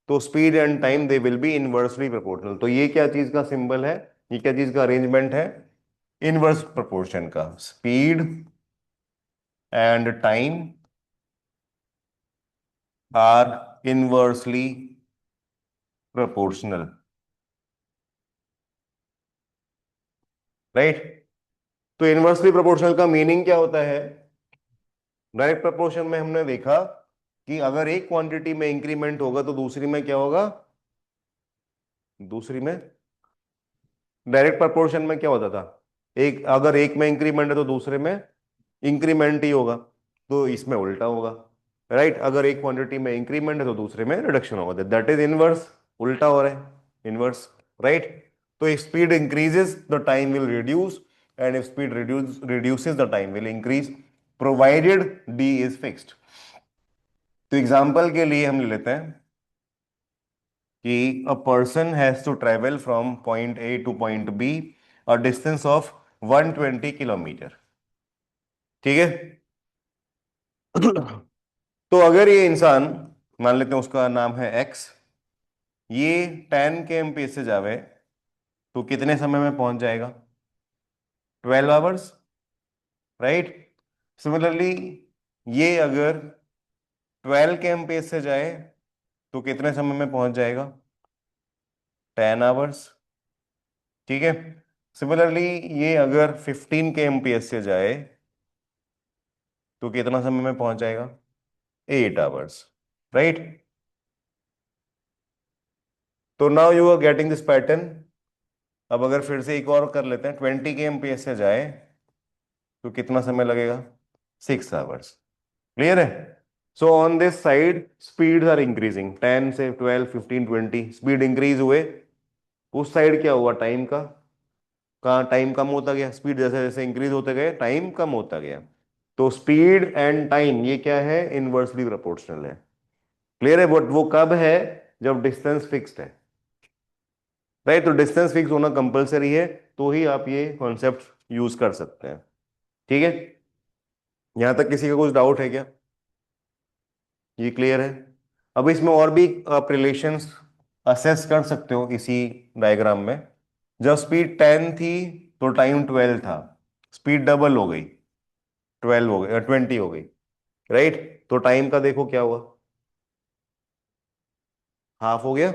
तो speed and time they will be inversely proportional. तो ये क्या चीज का सिंबल है? ये क्या चीज का अरेंजमेंट है? इनवर्स प्रोपोर्शन का। Speed and time are inversely proportional. Right. तो इनवर्सली प्रोपोर्शनल का मीनिंग क्या होता है? डायरेक्ट प्रोपोर्शन में हमने देखा कि अगर एक क्वांटिटी में इंक्रीमेंट होगा तो दूसरी में क्या होगा? दूसरी में डायरेक्ट प्रोपोर्शन में क्या होता था, एक अगर एक में इंक्रीमेंट है तो दूसरे में इंक्रीमेंट ही होगा, तो इसमें उल्टा होगा। राइट, अगर एक क्वांटिटी में इंक्रीमेंट है तो दूसरे में रिडक्शन होगा, दैट इज इनवर्स, उल्टा हो रहा है, इनवर्स। राइट, तो if speed increases the time will reduce, and if speed reduces the time will increase, provided D is fixed. तो एग्जांपल के लिए हम ले लेते हैं कि a person has to travel from point A to point B a distance of 120 kilometre. ठीक है। तो अगर ये इंसान, मान लेते हैं उसका नाम है एक्स, ये 10 km से जावे तो कितने समय में पहुंच जाएगा? 12 आवर्स। राइट, सिमिलरली ये अगर 12 km से जाए तो कितने समय में पहुंच जाएगा? 10 आवर्स। ठीक है। सिमिलरली ये अगर 15 km से जाए तो कितना समय में पहुंच जाएगा? 8 आवर्स। राइट, तो now you are getting this pattern. अब अगर फिर से एक और कर लेते हैं, 20 km से जाए तो कितना समय लगेगा? 6 आवर्स। क्लियर है? So on this side speed are increasing, 10 से 12, 15, 20 स्पीड इंक्रीज हुए। उस साइड क्या हुआ, टाइम का, कहाँ टाइम कम होता गया, स्पीड जैसे जैसे इंक्रीज होते गए टाइम कम होता गया। तो स्पीड एंड टाइम ये क्या है, इनवर्सली प्रोपोर्शनल है। क्लियर है? बट वो कब है? जब डिस्टेंस फिक्स्ड है। राइट, तो डिस्टेंस फिक्स होना कंपलसरी है, तो ही आप ये कॉन्सेप्ट यूज कर सकते हैं। ठीक है, यहां तक किसी का कुछ डाउट है क्या? ये क्लियर है? अब इसमें और भी आप रिलेशंस असेस कर सकते हो इसी डायग्राम में। जब स्पीड 10 थी तो टाइम 12 था, स्पीड डबल हो गई, 12 हो गई, 20 हो गई। राइट, तो टाइम का देखो क्या हुआ, हाफ हो गया।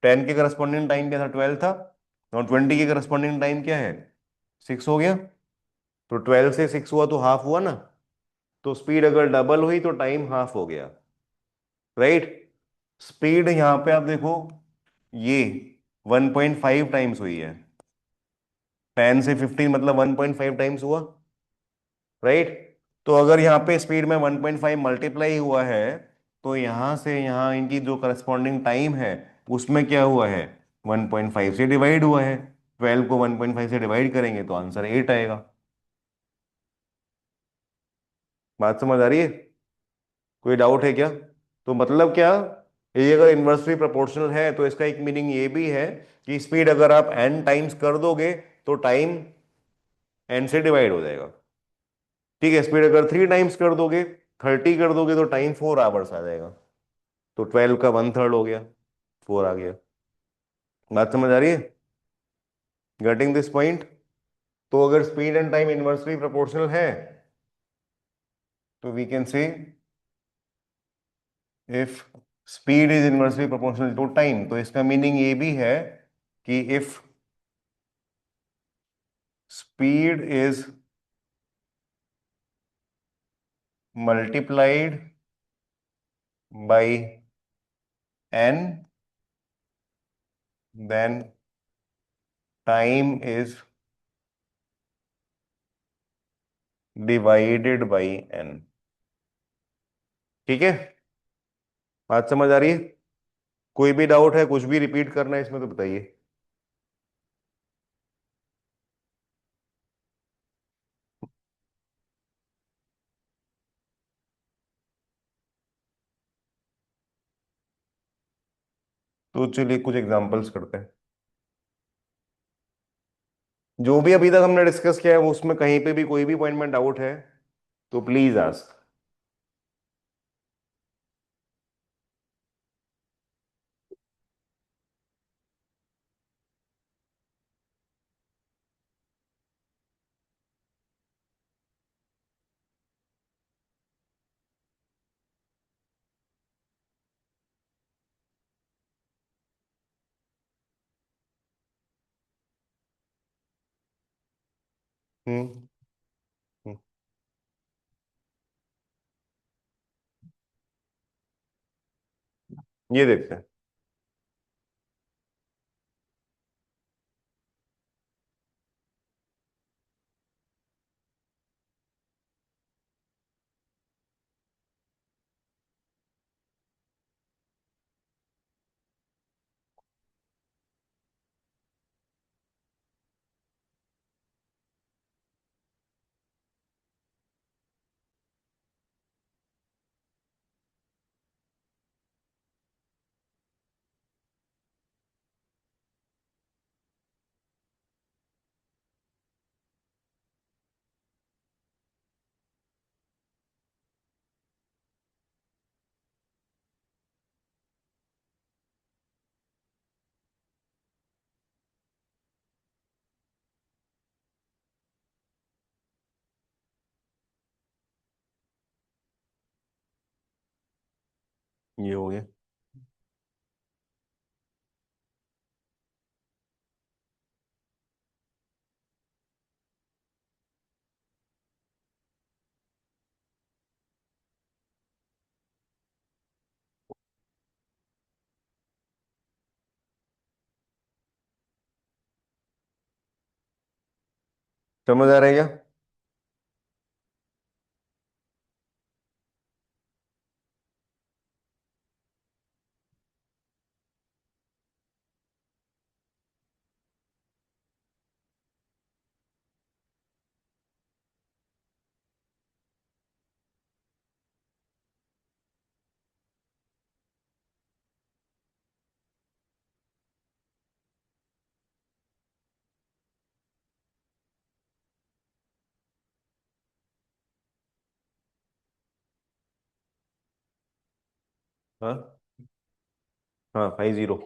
10 के करस्पॉन्डिंग टाइम क्या था? 12 था। और 20 के करस्पॉन्डिंग टाइम क्या है? 6 हो गया। तो 12 से 6 हुआ तो हाफ हुआ ना। तो स्पीड अगर डबल हुई तो टाइम हाफ हो गया। राइट, स्पीड यहां पे आप देखो, ये 1.5 टाइम्स हुई है। 10 से 15 मतलब 1.5 टाइम्स हुआ। राइट, तो अगर यहाँ पे स्पीड में 1.5 मल्टीप्लाई हुआ है, तो यहां से यहाँ इनकी जो करस्पॉन्डिंग टाइम है उसमें क्या हुआ है, 1.5 से डिवाइड हुआ है। 12 को 1.5 से डिवाइड करेंगे तो आंसर 8 आएगा। बात समझ आ रही है? कोई डाउट है क्या? तो मतलब क्या, ये अगर इन्वर्सली प्रोपोर्शनल है तो इसका एक मीनिंग ये भी है कि स्पीड अगर आप n टाइम्स कर दोगे तो टाइम n से डिवाइड हो जाएगा। ठीक है, स्पीड अगर 3 टाइम्स कर दोगे, 30 कर दोगे तो टाइम 4 आवर्स आ जाएगा। तो 12 का 1/3 हो गया, 4 आ गया। बात समझ आ रही है? Getting this point? तो अगर speed and time inversely proportional है तो we can say if speed is inversely proportional to time, तो इसका मीनिंग ये भी है कि इफ speed is multiplied by n, then time is divided by n। ठीक है, बात समझ आ रही है? कोई भी डाउट है, कुछ भी रिपीट करना है इसमें तो बताइए। तो चलिए कुछ एग्जांपल्स करते हैं। जो भी अभी तक हमने डिस्कस किया है वो उसमें कहीं पे भी कोई भी पॉइंट में डाउट है तो प्लीज आस्क। हम्म। हम्म, ये देखते हैं। ये हो गया। समझ आ रहा है क्या? हाँ हाँ, 50।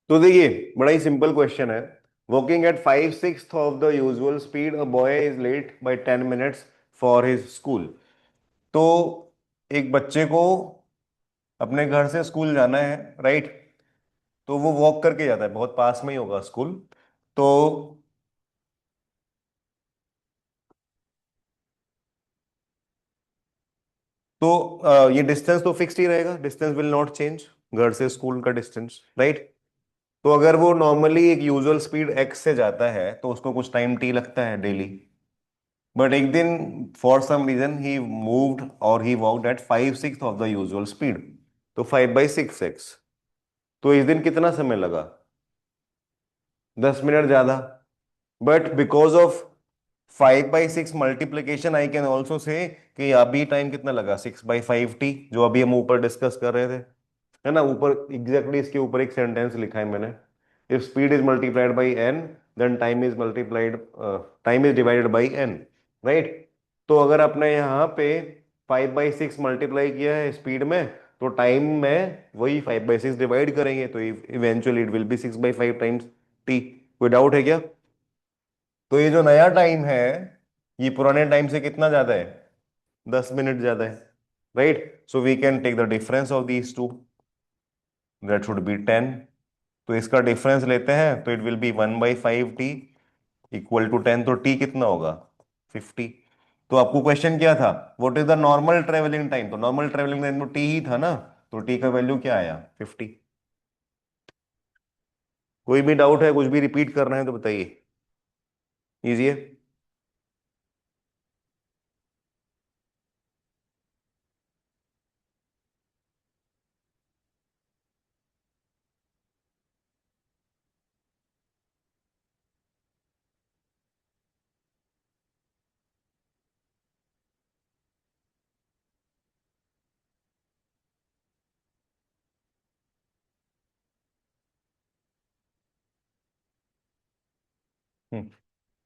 तो देखिए, बड़ा ही सिंपल क्वेश्चन है। Walking at 5/6 of the usual speed, a boy is late by 10 minutes for his school. तो एक बच्चे को अपने घर से स्कूल जाना है, राइट? तो वो वॉक करके जाता है, बहुत पास में ही होगा स्कूल। तो ये डिस्टेंस तो फिक्स्ड ही रहेगा, डिस्टेंस विल नॉट चेंज, घर से स्कूल का डिस्टेंस, राइट? तो अगर वो नॉर्मली एक यूजुअल स्पीड एक्स से जाता है तो उसको कुछ टाइम टी लगता है डेली। बट एक दिन for some reason he moved और he walked at 5/6 of the usual speed, तो 5/6x। तो इस दिन कितना समय लगा? 10 मिनट ज्यादा। But because of 5/6 multiplication I can also say कि अभी टाइम कितना लगा, 6/5t, जो अभी हम ऊपर डिस्कस कर रहे थे, है ना? ऊपर एग्जैक्टली इसके ऊपर एक सेंटेंस लिखा है मैंने। If speed is multiplied by N, then time is divided by N, right? तो अगर आपने यहाँ पे 5/6 मल्टीप्लाई किया है स्पीड में, तो टाइम में वही 5/6 डिवाइड करेंगे, तो eventually it will B 6/5 times T. कोई डाउट है क्या? तो ये जो नया टाइम है, ये पुराने टाइम से कितना ज्यादा है? 10 मिनट ज्यादा है, right? So we can take the difference of these two, that should be 10। तो इसका डिफरेंस लेते हैं तो it will be 1/5t equal to 10। तो टी कितना होगा? 50। तो आपको क्वेश्चन क्या था? What is the normal travelling time? तो नॉर्मल ट्रेवलिंग टाइम तो टी ही था ना, तो टी का वैल्यू क्या आया? 50। कोई भी डाउट है, कुछ भी रिपीट करना है तो बताइए। इजी है।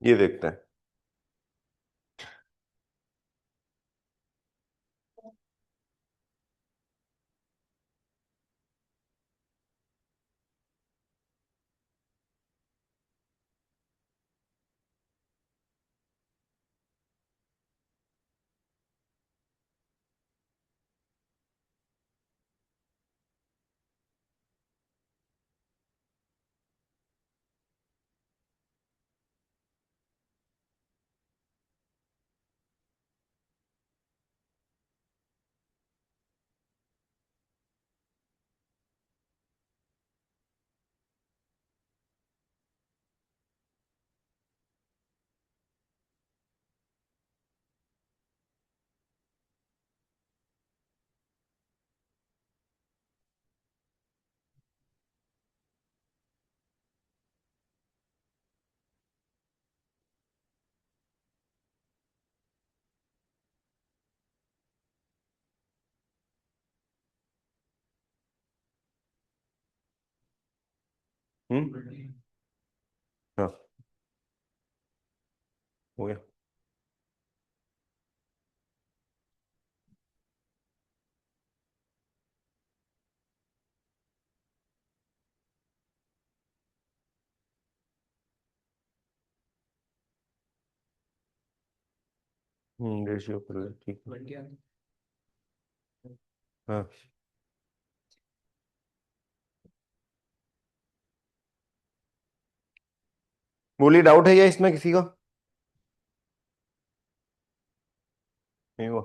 ये देखते हैं। हम्म। हाँ, हो गया। रेशियो कर ले, ठीक है। हाँ, बोलिए, डाउट है क्या इसमें किसी का? नहीं हुआ?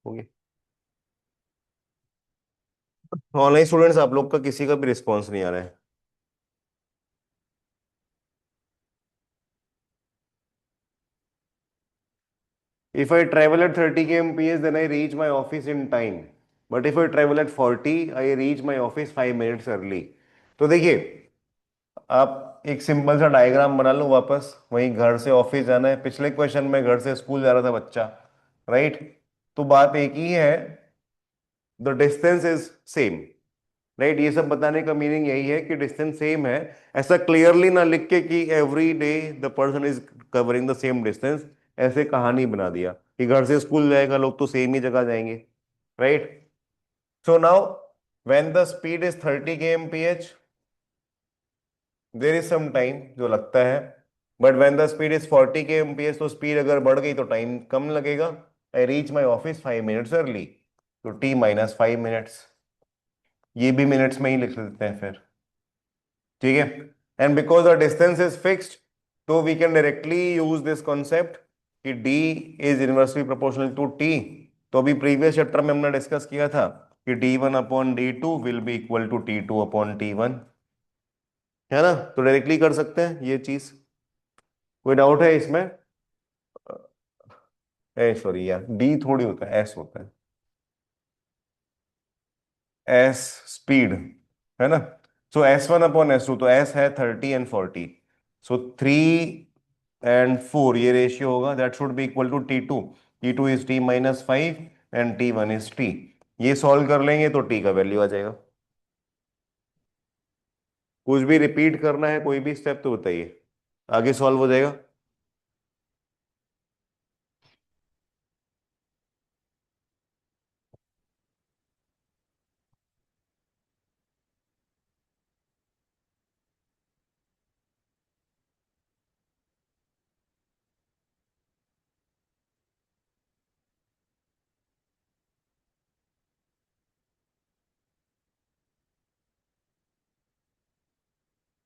हो गया। ऑनलाइन स्टूडेंट्स आप लोग का किसी का भी रिस्पॉन्स नहीं आ रहा है। If I travel at 30 kmph, then I reach my office in time. But if I travel at 40, I reach my office 5 minutes early. तो देखिए, आप एक सिंपल सा डायग्राम बना लो, वापस वहीं घर से ऑफिस जाना है, पिछले क्वेश्चन में घर से स्कूल जा रहा था बच्चा, राइट? तो बात एक ही है, the distance is same, right? ये सब बताने का मीनिंग यही है कि डिस्टेंस सेम है। ऐसा क्लियरली ना लिख के कि every day the person is covering the same distance, ऐसे कहानी बना दिया कि घर से स्कूल जाएगा लोग तो सेम ही जगह जाएंगे, right? So now when the speed is 30 kmph, there is some time जो लगता है, but when the speed is 40 kmph, तो स्पीड अगर बढ़ गई तो टाइम कम लगेगा। I reach my office 5 minutes early, तो t -5 मिनट्स, ये भी मिनट्स में ही लिख देते हैं फिर, ठीक है? And because the distance is fixed, तो we can directly use this concept कि d is inversely proportional to t। तो अभी प्रीवियस चैप्टर में हमने डिस्कस किया था कि d1/d2 will be equal to t2/t1, है ना? तो डायरेक्टली कर सकते हैं ये चीज। कोई डाउट है इसमें? ए सॉरी यार, d थोड़ी होता है, s होता है। s स्पीड, है ना? सो S1/S2, तो s है 30 and 40, सो 3 and 4 ये रेशियो होगा, that should be equal to T2। T2 is t -5 and T1 is t। ये सॉल्व कर लेंगे तो t का वैल्यू आ जाएगा। कुछ भी रिपीट करना है, कोई भी स्टेप तो बताइए, आगे सॉल्व हो जाएगा।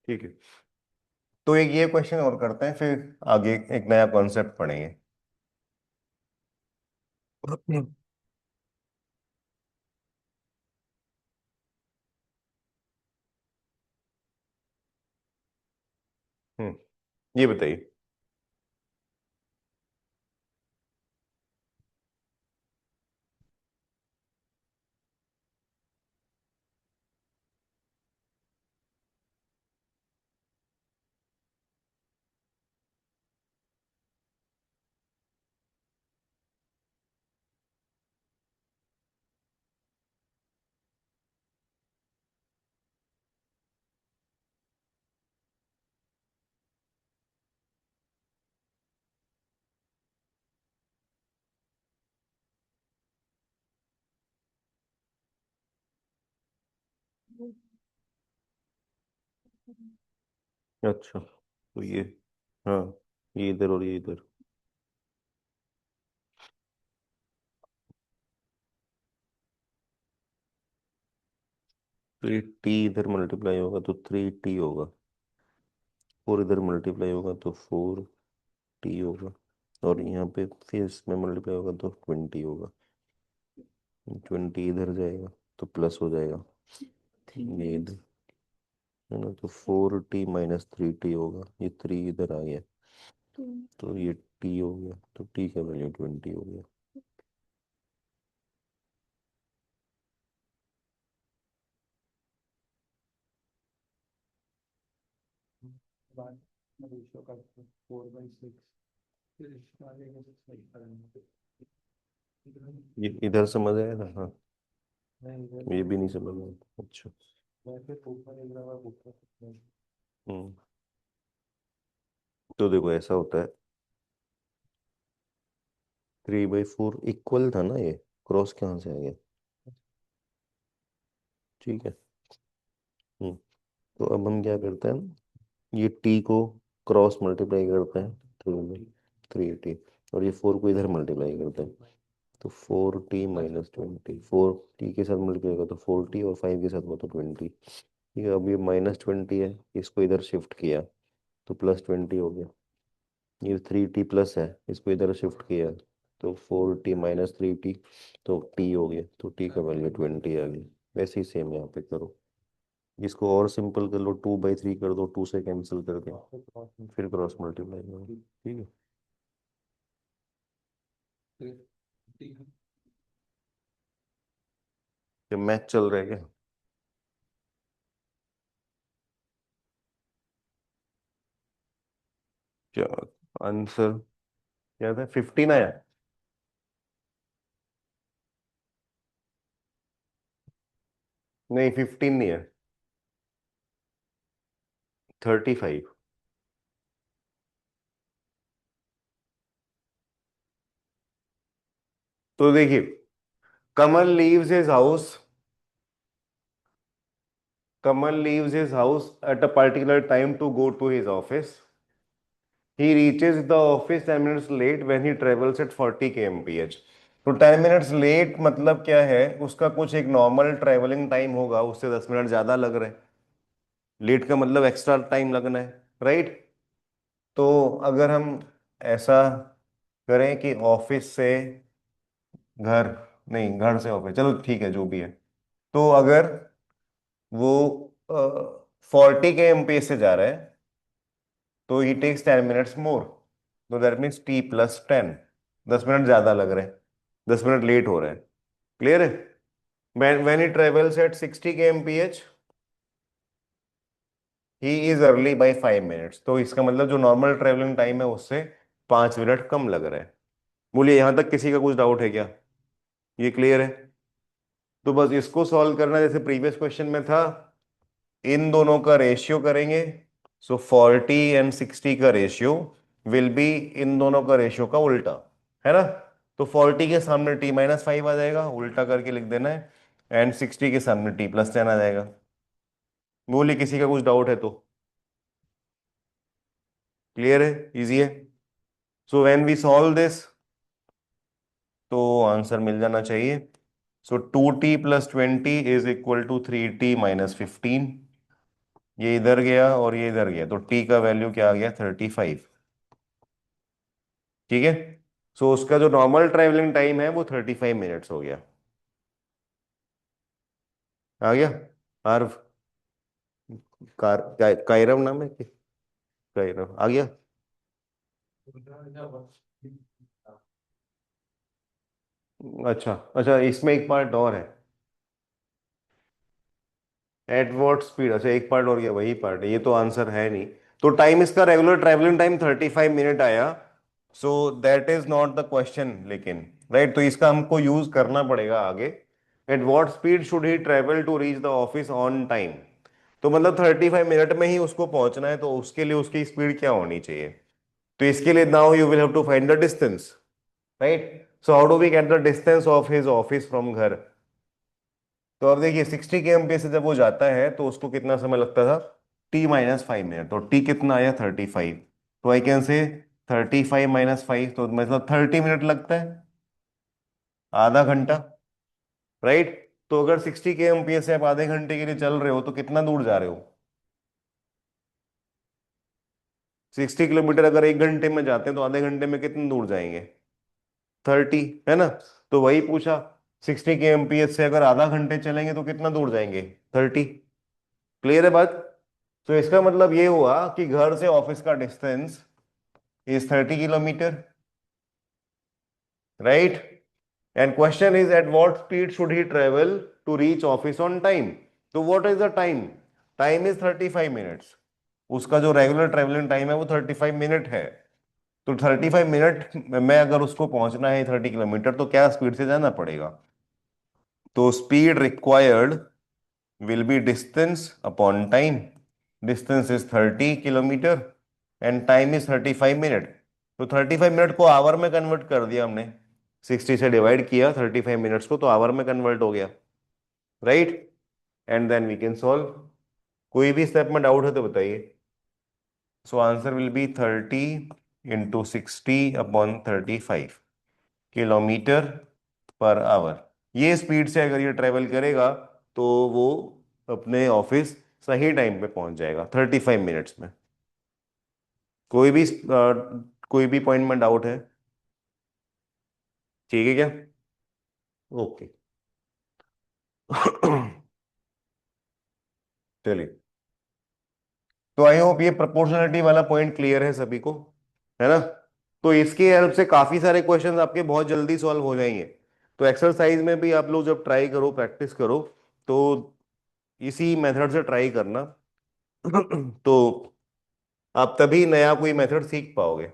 ठीक है, तो एक ये क्वेश्चन और करते हैं, फिर आगे एक नया कॉन्सेप्ट पढ़ेंगे। हम्म, ये बताइए। अच्छा, तो ये, हाँ, ये इधर और ये इधर, तो ये t इधर मल्टीप्लाई होगा तो 3t होगा, और इधर मल्टीप्लाई होगा तो 4t होगा, और यहाँ पे फिर इसमें मल्टीप्लाई होगा तो 20 होगा। 20 इधर जाएगा तो प्लस हो जाएगा, ये इधर, है ना? तो 4t - 3t होगा, ये 3 इधर आ गया, तो ये t हो गया, तो t का वैल्यू 20 हो गया। ये इधर समझ आया ना? हाँ, ये भी नहीं समझ आया, अच्छा। तो देखो ऐसा होता है, 3/4 इक्वल था ना ये, क्रॉस कहाँ से आ गया? ठीक है। हम्म। तो अब हम क्या करते हैं, ये टी को क्रॉस मल्टीप्लाई करते हैं, 3/3t, और ये 4 को इधर मल्टीप्लाई करते हैं, तो 4t - 20, 4t के साथ मल्टीप्लाई करो तो 4t, और 5 के साथ हो तो 20। ठीक है, अब ये -20 है, इसको इधर शिफ्ट किया तो +20 हो गया। ये 3t प्लस है, इसको इधर शिफ्ट किया तो 4t - 3t, तो t हो गया, तो t का वैल्यू 20 आ गई। वैसे ही सेम यहाँ पे करो, इसको और सिंपल कर लो, 2/3 कर दो, 2 से कैंसिल करके फिर क्रॉस मल्टीप्लाई करो। ठीक है। ये मैथ चल रहा है क्या? क्या आंसर क्या था, 15 आया? नहीं, 15 नहीं है, 35। तो देखिए, Kamal leaves his house, Kamal leaves his house at a particular time to go to his office. He reaches the office 10 minutes late when he travels at 40 kmph. तो 10 मिनट्स लेट मतलब क्या है, उसका कुछ एक नॉर्मल ट्रेवलिंग टाइम होगा, उससे 10 minute ज्यादा लग रहे हैं। लेट का मतलब एक्स्ट्रा टाइम लगना है, राइट? तो अगर हम ऐसा करें कि ऑफिस से घर, नहीं घर से ऑफिस, चलो ठीक है जो भी है, तो अगर वो 40 kmph से जा रहा है तो ही टेक्स 10 मिनट्स मोर, तो दैट मीन्स t +10, 10 मिनट ज्यादा लग रहे हैं, 10 मिनट लेट हो रहे हैं। क्लियर है? when he travels at 60 kmph, he is early by 5 minutes, तो इसका मतलब जो नॉर्मल ट्रेवलिंग टाइम है उससे 5 मिनट कम लग रहा है। बोलिए यहां तक किसी का कुछ डाउट है क्या? ये क्लियर है? तो बस इसको सॉल्व करना, जैसे प्रीवियस क्वेश्चन में था, इन दोनों का रेशियो करेंगे। सो 40 और 60 का रेशियो विल बी इन दोनों का रेशियो का उल्टा, है ना? तो 40 के सामने t - 5 आ जाएगा, उल्टा करके लिख देना है, एंड 60 के सामने t +10 आ जाएगा। बोलिए किसी का कुछ डाउट है तो? क्लियर है, इजी है। So when we solve this, तो आंसर मिल जाना चाहिए। So 2t + 20 is equal to 3t - 15। ये इधर गया और ये इधर गया, तो t का वैल्यू क्या आ गया, 35। ठीक है। सो उसका जो नॉर्मल ट्रेवलिंग टाइम है वो 35 मिनट्स हो गया। आ गया? आर्व, कायरव नाम है कि, कायरव आ गया। अच्छा अच्छा, इसमें एक पार्ट और है, एट व्हाट स्पीड, अच्छा एक पार्ट और गया, वही पार्ट है, ये तो आंसर है नहीं। तो टाइम, इसका रेगुलर ट्रैवलिंग टाइम 35 मिनट आया, so that is not the question, लेकिन राइट, तो इसका हमको यूज करना पड़ेगा आगे। At what speed should he travel to reach the office on time, तो मतलब 35 मिनट में ही उसको पहुंचना है, तो उसके लिए उसकी स्पीड क्या होनी चाहिए? तो इसके लिए now you will have to find the distance, right? So how do we get the distance of his office from घर? तो अब देखिए 60 kmph से जब वो जाता है तो उसको कितना समय लगता था, t - 5 मिनट, तो t कितना आया, 35। तो आई कैन से 35 - 5, तो मतलब 30 मिनट लगता है, आधा घंटा, राइट? तो अगर 60 kmph से आप आधे घंटे के लिए चल रहे हो तो कितना दूर जा रहे हो? 60 किलोमीटर अगर 1 घंटे में जाते हैं तो आधे घंटे में कितने दूर जाएंगे, 30, है ना? तो वही पूछा, 60 kmph से अगर आधा घंटे चलेंगे तो कितना दूर जाएंगे, 30। क्लियर है बात? तो इसका मतलब ये हुआ कि घर से ऑफिस का distance is 30 kilometre, right? And question is at what speed should he travel to reach office on time. तो what is the time? Time is 35 minutes, उसका जो रेगुलर ट्रेवलिंग टाइम है वो 35 मिनट है। तो 35 मिनट में अगर उसको पहुंचना है 30 किलोमीटर, तो क्या स्पीड से जाना पड़ेगा? तो speed required will be distance upon time, distance is 30 kilometre, and time is 35 minute. तो 35 मिनट को आवर में कन्वर्ट कर दिया हमने, 60 से डिवाइड किया 35 मिनट्स को, तो आवर में कन्वर्ट हो गया, right. And then we can solve. कोई भी स्टेप में डाउट है तो बताइए। So answer will be 30 × 60/35 kilometre per hour. ये स्पीड से अगर ये ट्रेवल करेगा तो वो अपने ऑफिस सही टाइम पे पहुंच जाएगा 35 मिनट्स में। कोई भी कोई भी पॉइंट में डाउट है? ठीक है क्या? ओके। चलिए, तो आई होप ये प्रोपोर्शनलिटी वाला पॉइंट क्लियर है सभी को, है ना। तो इसकी हेल्प से काफी सारे क्वेश्चंस आपके बहुत जल्दी सॉल्व हो जाएंगे। तो एक्सरसाइज में भी आप लोग जब ट्राई करो, प्रैक्टिस करो, तो इसी मेथड से ट्राई करना। तो आप तभी नया कोई मेथड सीख पाओगे,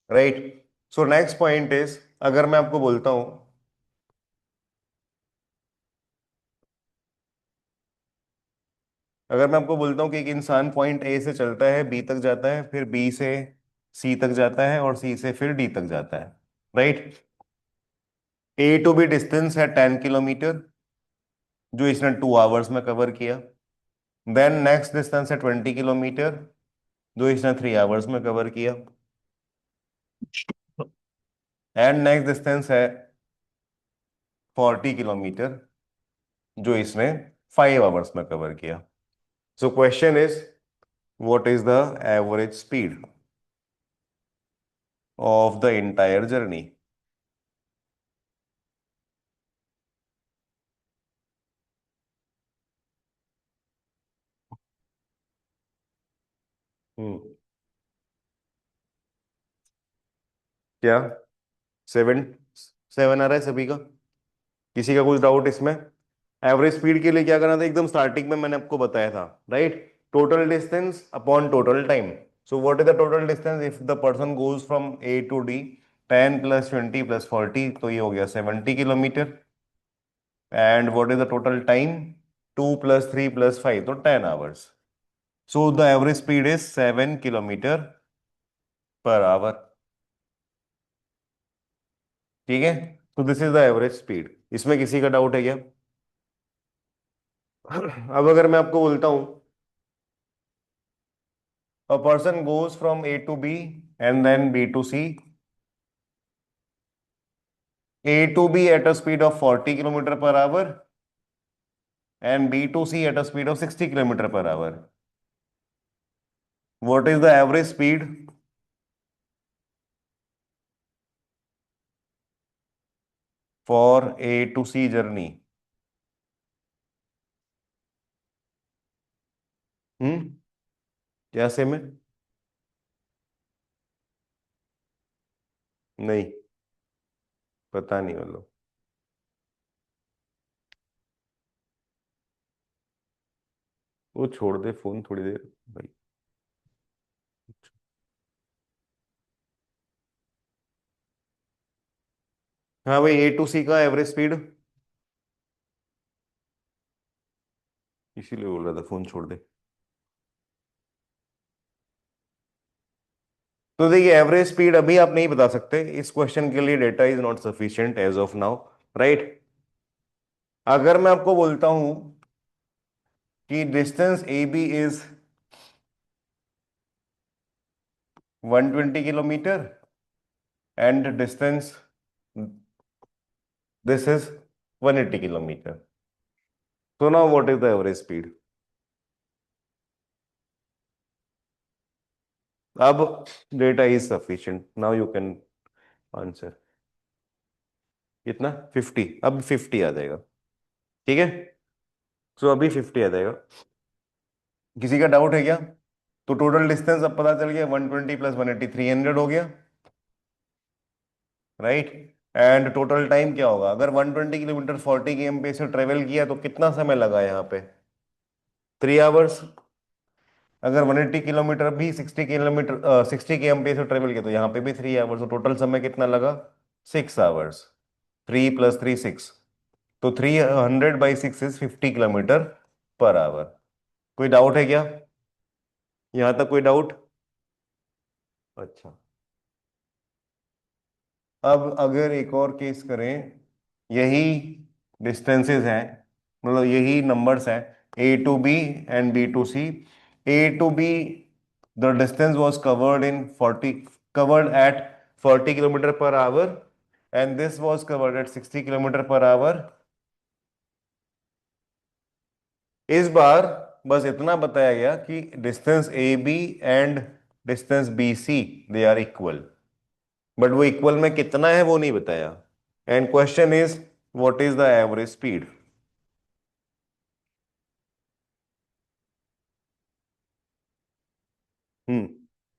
right. So next point is, अगर मैं आपको बोलता हूं, अगर मैं आपको बोलता हूं कि एक इंसान पॉइंट ए से चलता है, बी तक जाता है, फिर बी से सी तक जाता है, और सी से फिर डी तक जाता है, right. A to B distance है 10 किलोमीटर, जो इसने 2 आवर्स में कवर किया। देन नेक्स्ट डिस्टेंस है 20 किलोमीटर, जो इसने 3 आवर्स में कवर किया। एंड नेक्स्ट डिस्टेंस है 40 किलोमीटर, जो इसने 5 आवर्स में कवर किया। So question is, what is the average speed of the entire journey? Hmm. क्या 7? 7 आ रहा है सभी का? किसी का कुछ डाउट इसमें? एवरेज स्पीड के लिए क्या करना था, एकदम स्टार्टिंग में मैंने आपको बताया था, right. Total distance upon total time. So what is the total distance if the person goes from A to D? 10 + 20 + 40, तो ये हो गया 70 kilometre. And what is the total time? 2 + 3 + 5, तो 10 hours. So the average speed is 7 kilometre per our. ठीक है, तो this is the average speed. इसमें किसी का डाउट है क्या? अब अगर मैं आपको बोलता हूं, a person goes from A to B and then B to C. A to B at a speed of 40 kilometer per hour and B to C at a speed of 60 kilometer per hour. What is the average speed for A to C journey? हम्म, क्या same है? नहीं, पता नहीं मतलब। वो छोड़ दे phone थोड़ी देर भाई। हाँ भाई, ए टू सी का एवरेज स्पीड, इसीलिए बोल रहा था फोन छोड़ दे। तो देखिए, एवरेज स्पीड अभी आप नहीं बता सकते, इस क्वेश्चन के लिए data is not sufficient as of now, right. अगर मैं आपको बोलता हूं कि distance A B is 120 kilometre and distance this is 180 kilometre, so now what is the average speed? अब data is sufficient, now you can answer. कितना? 50? अब 50 आ जाएगा, ठीक है। सो अभी 50 आ जाएगा। किसी का डाउट है क्या? तो टोटल डिस्टेंस अब पता चल गया, 120 + 180 300 हो गया, राइट। एंड टोटल टाइम क्या होगा? अगर 120 किलोमीटर 40 km से ट्रेवल किया तो कितना समय लगा यहाँ पे? 3 आवर्स। अगर 180 किलोमीटर भी 60 किलोमीटर 60 km से ट्रेवल किया तो यहाँ पे भी 3 आवर्स, तो टोटल समय कितना लगा? 6 आवर्स। 3 + 3 6, तो 300/6 इज 50 किलोमीटर पर आवर। कोई डाउट है क्या? यहाँ तक कोई डाउट? अच्छा, अब अगर एक और केस करें, यही डिस्टेंसेस हैं, मतलब यही नंबर्स हैं, A to B and B to C. A to B, the distance was covered at 40 kilometre per hour, and this was covered at 60 kilometre per hour. इस बार बस इतना बताया गया कि distance A B and distance B C, they are equal, but वो equal में कितना है वो नहीं बताया। And question is, what is the average speed.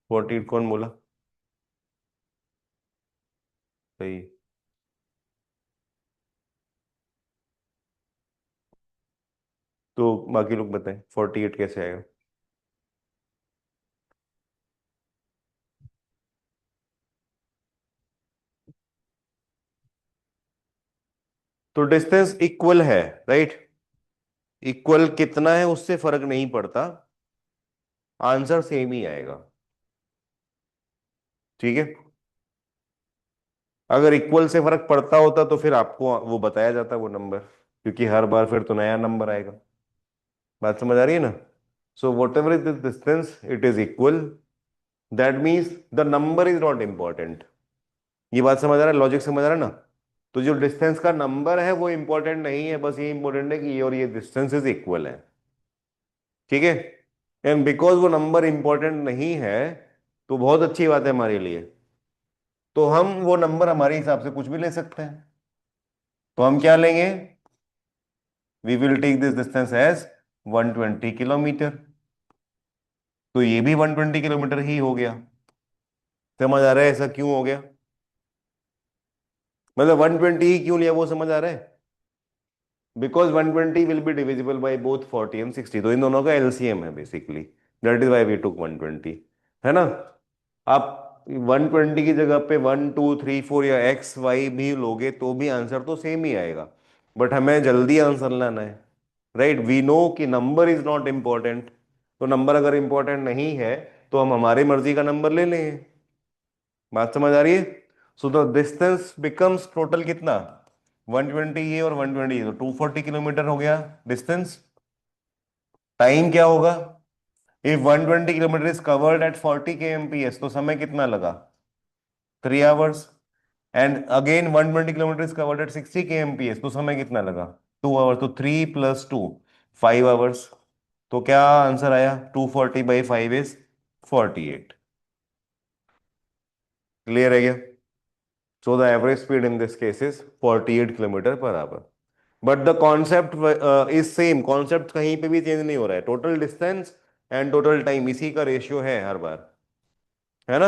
48 कौन बोला? सही। तो बाकी लोग बताएं 48 कैसे आएगा। तो डिस्टेंस इक्वल है, राइट? इक्वल कितना है उससे फर्क नहीं पड़ता, आंसर सेम ही आएगा। ठीक है। अगर इक्वल से फर्क पड़ता होता तो फिर आपको वो बताया जाता वो नंबर, क्योंकि हर बार फिर तो नया नंबर आएगा। बात समझ आ रही है ना? So what ever is the distance, it is equal, that means the number is not important. ये बात समझ आ रहा है, लॉजिक समझ आ रहा है ना? तो जो डिस्टेंस का नंबर है वो इंपॉर्टेंट नहीं है, बस ये इंपॉर्टेंट है कि ये और ये डिस्टेंस इज इक्वल है। ठीक है। एंड बिकॉज वो नंबर इंपॉर्टेंट नहीं है, तो बहुत अच्छी बात है हमारे लिए, तो हम वो नंबर हमारे हिसाब से कुछ भी ले सकते हैं। तो हम क्या लेंगे? We will take this distance as 120 kilometre. तो ये भी 120 किलोमीटर ही हो गया। समझ आ रहा है ऐसा क्यों हो गया? मतलब 120 ही क्यों लिया वो समझ आ रहा है? Because 120 will be divisible by both 40 and 60, तो इन दोनों का एलसीएम है basically. That is why we took 120, है ना? आप 120 की जगह पे 1 2 3 4 या एक्स वाई भी लोगे तो भी आंसर तो सेम ही आएगा, बट हमें जल्दी आंसर लाना है, राइट? वी नो कि नंबर इज नॉट इंपॉर्टेंट, तो नंबर अगर इंपॉर्टेंट नहीं है तो हम हमारी मर्जी का नंबर ले लेंगे। बात समझ आ रही है? So the distance becomes total कितना? 120 ये और 120, तो 240 किलोमीटर हो गया डिस्टेंस। टाइम क्या होगा? If 120 kilometre is covered at 40 kmph, तो समय कितना लगा? 3 hours. And again 120 kilometre is covered at 60 kmph, तो समय कितना लगा? 2 आवर्स। तो 3 + 2, 5 आवर्स। तो क्या आंसर आया? 240/5 इज 48। क्लियर है क्या? So the average speed in this case is 48 kilometre per our. But the concept is same, concept कहीं पे भी चेंज नहीं हो रहा है, total distance and total time इसी का रेशियो है हर बार, है ना?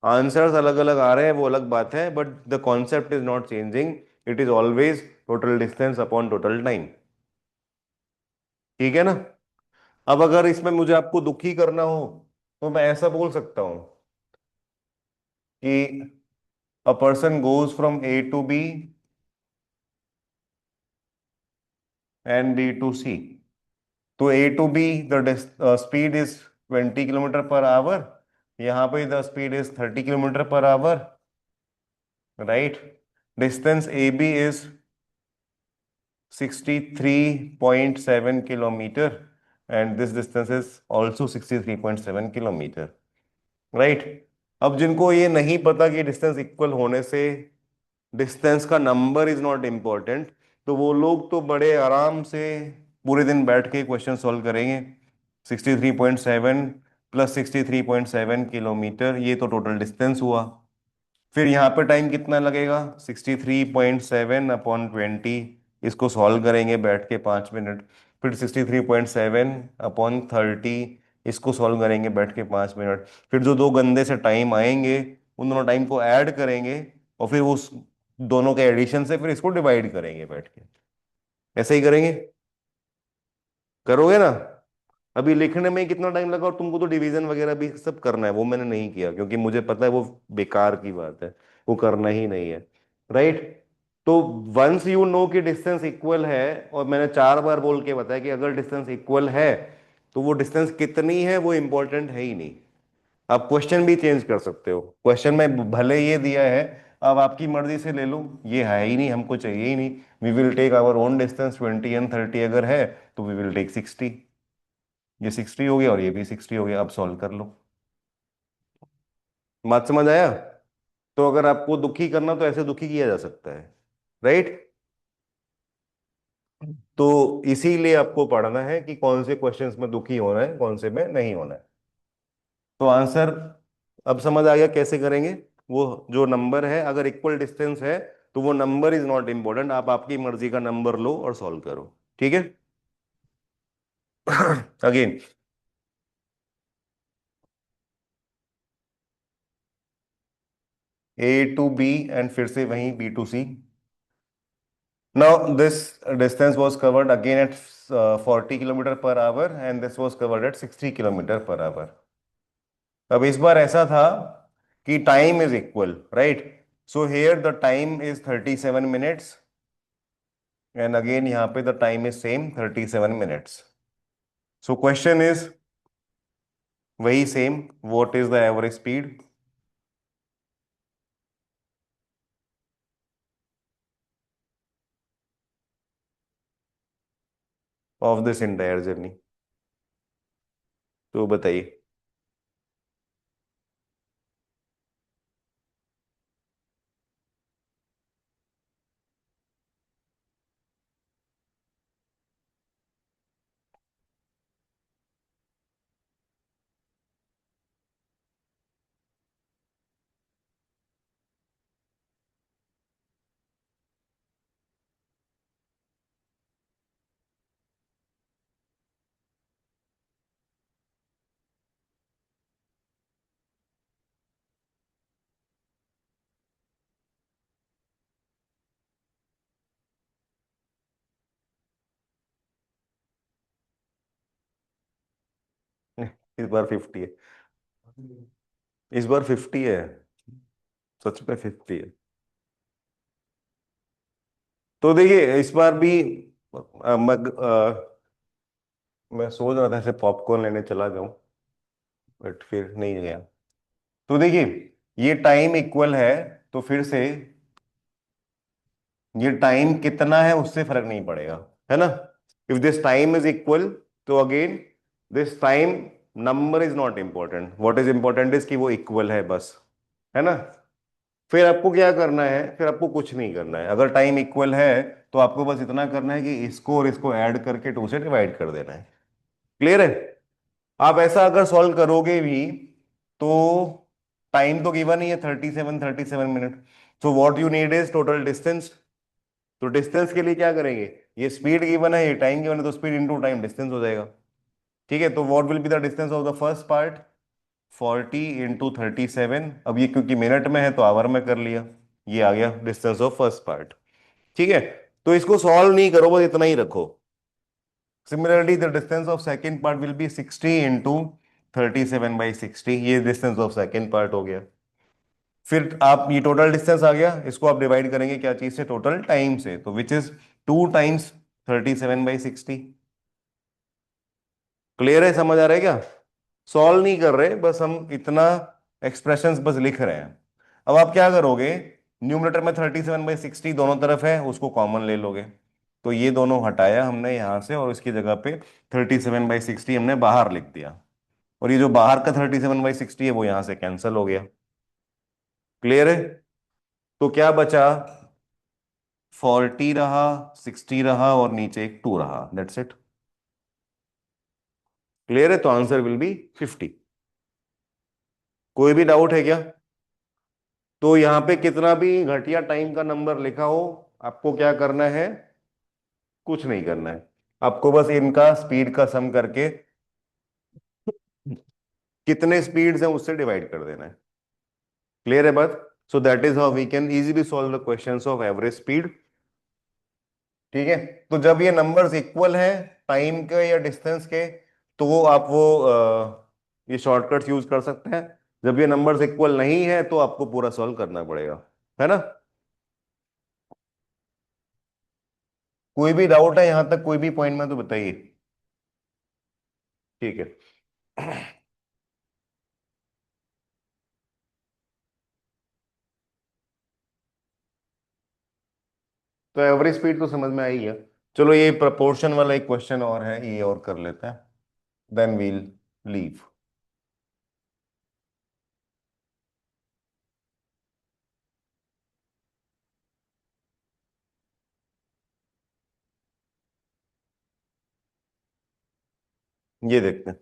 आंसर्स अलग अलग आ रहे हैं वो अलग बात है, but the concept is not changing, it is always total distance upon total time. ठीक है ना? अब अगर इसमें मुझे आपको दुखी करना हो तो मैं ऐसा बोल सकता हूं कि a person goes from A to B and B to C. तो A to B the speed is 20 kilometre per hour, यहाँ पे the speed is 30 kilometre per hour, right? Distance A B is 63.7 kilometre, and this distance is also 63.7 kilometre, right? अब जिनको ये नहीं पता कि distance equal होने से डिस्टेंस का नंबर इज नॉट इंपॉर्टेंट, तो वो लोग तो बड़े आराम से पूरे दिन बैठ के क्वेश्चन सॉल्व करेंगे। 63.7 + 63.7 किलोमीटर, ये तो टोटल डिस्टेंस हुआ। फिर यहाँ पे टाइम कितना लगेगा? 63.7/20, इसको सॉल्व करेंगे बैठ के 5 मिनट। फिर 63.7/30, इसको सॉल्व करेंगे बैठ के 5 मिनट। फिर जो दो गंदे से टाइम आएंगे उन दोनों टाइम को ऐड करेंगे, और फिर उस दोनों के एडिशन से फिर इसको डिवाइड करेंगे बैठ के। ऐसे ही करेंगे, करोगे ना? अभी लिखने में ही कितना टाइम लगा, और तुमको तो डिवीजन वगैरह भी सब करना है, वो मैंने नहीं किया क्योंकि मुझे पता है वो बेकार की बात है, वो करना ही नहीं है, राइट? तो वंस यू नो कि डिस्टेंस इक्वल है, और मैंने 4 बार बोल के बताया कि अगर डिस्टेंस इक्वल है तो वो डिस्टेंस कितनी है वो इंपॉर्टेंट है ही नहीं। आप क्वेश्चन भी चेंज कर सकते हो, क्वेश्चन में भले ये दिया है, अब आपकी मर्जी से ले लो, ये है ही नहीं, हमको चाहिए ही नहीं। We will take our own distance, 20 and 30 अगर है तो वी विल टेक 60। ये 60 हो गया और ये भी 60 हो गया, अब सॉल्व कर लो। बात समझ आया? तो अगर आपको दुखी करना तो ऐसे दुखी किया जा सकता है, राइट? तो इसीलिए आपको पढ़ना है कि कौन से क्वेश्चंस में दुखी होना है, कौन से में नहीं होना है। तो आंसर अब समझ आ गया कैसे करेंगे। वो जो नंबर है अगर इक्वल डिस्टेंस है तो वो नंबर इज नॉट इंपॉर्टेंट, आप आपकी मर्जी का नंबर लो और सॉल्व करो। ठीक है। Again, A to B and फिर से वहीं B to C. Now this distance was covered again at 40 kilometre per hour and this was covered at 60 kilometre per hour. अब इस बार ऐसा था कि time is equal, right? So here the time is 37 minutes and again यहाँ पे the time is same 37 minutes. So question is वही same, what is the average speed of this entire journey? तो बताइए। इस बार 50 है, इस बार 50 है, सच में 50 है। तो देखिए इस बार भी मैं सोच रहा था ऐसे पॉपकॉर्न लेने चला जाऊं, बट फिर नहीं गया। तो देखिए ये टाइम इक्वल है, तो फिर से ये टाइम कितना है उससे फर्क नहीं पड़ेगा, है ना? If this time is equal, तो again this time number is not important, what is important is कि वो इक्वल है बस, है ना? फिर आपको क्या करना है, फिर आपको कुछ नहीं करना है। अगर टाइम इक्वल है तो आपको बस इतना करना है कि इसको और इसको ऐड करके 2 से डिवाइड कर देना है। क्लियर है? आप ऐसा अगर सॉल्व करोगे भी तो टाइम तो गिवन ही है 37 minute. So what you need is total distance. तो डिस्टेंस के लिए क्या करेंगे, ये स्पीड गिवन है, ये टाइम गिवन है, तो स्पीड इनटू टाइम डिस्टेंस हो जाएगा। ठीक है, तो what will be the distance of the first part, 40 × 37। अब ये क्योंकि मिनट में है तो आवर में कर लिया, ये आ गया डिस्टेंस ऑफ फर्स्ट पार्ट। ठीक है, तो इसको सॉल्व नहीं करो, बस इतना ही रखो। Similarly the distance of second part will be 60 × 37/60, ये डिस्टेंस ऑफ सेकेंड पार्ट हो गया। फिर आप ये टोटल डिस्टेंस आ गया, इसको आप डिवाइड करेंगे क्या चीज से, टोटल टाइम से, तो विच इज 2 × 37/60। क्लियर है, समझ आ रहा है क्या? सॉल्व नहीं कर रहे, बस हम इतना एक्सप्रेशंस बस लिख रहे हैं। अब आप क्या करोगे, न्यूमरेटर में 37/60 दोनों तरफ है, उसको कॉमन ले लोगे। तो ये दोनों हटाया हमने यहां से और इसकी जगह पे 37/60 हमने बाहर लिख दिया, और ये जो बाहर का 37/60 है वो यहां से कैंसिल हो गया। क्लियर है? तो क्या बचा, 40 रहा, 60 रहा और नीचे एक 2 रहा, दैट्स इट। क्लियर है? तो आंसर विल बी 50। कोई भी डाउट है क्या? तो यहां पे कितना भी घटिया टाइम का नंबर लिखा हो, आपको क्या करना है, कुछ नहीं करना है। आपको बस इनका स्पीड का सम करके कितने स्पीड्स हैं उससे डिवाइड कर देना है। क्लियर है बात? So that is how we can easily solve the questions of average speed. ठीक है, तो जब ये नंबर्स इक्वल हैं टाइम के या डिस्टेंस के, तो वो आप वो ये शॉर्टकट्स यूज कर सकते हैं। जब ये नंबर्स इक्वल नहीं है तो आपको पूरा सॉल्व करना पड़ेगा, है ना? कोई भी डाउट है यहां तक, कोई भी पॉइंट में तो बताइए। ठीक है। तो एवरेज स्पीड तो समझ में आई है। चलो ये प्रोपोर्शन वाला एक क्वेश्चन और है, ये और कर लेते हैं, देन वील लीव। ये देखते हैं।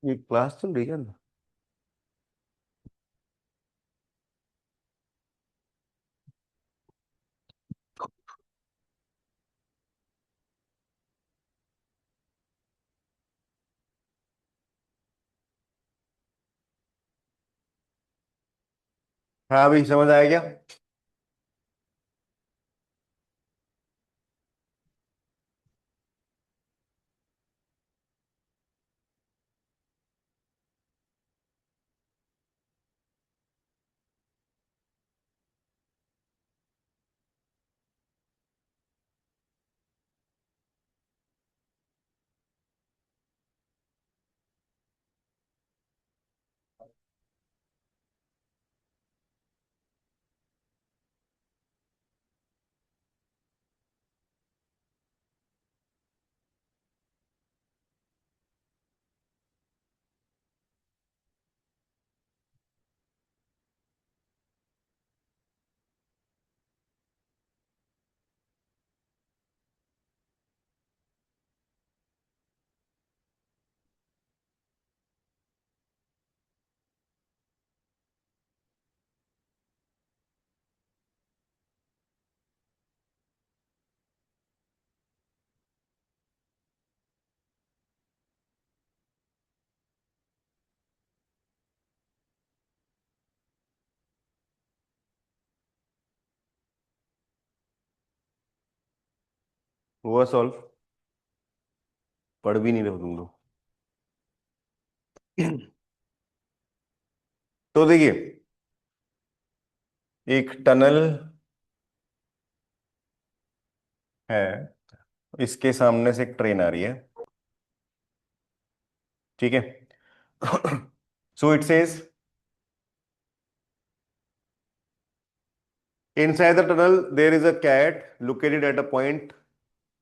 ये क्लास चल रही है ना? हाँ अभी समझ आया क्या? हुआ सॉल्व? पढ़ भी नहीं रहे हो तुम लोग। तो देखिए, एक टनल है, इसके सामने से एक ट्रेन आ रही है, ठीक है। So it says inside the tunnel there is a cat located at a point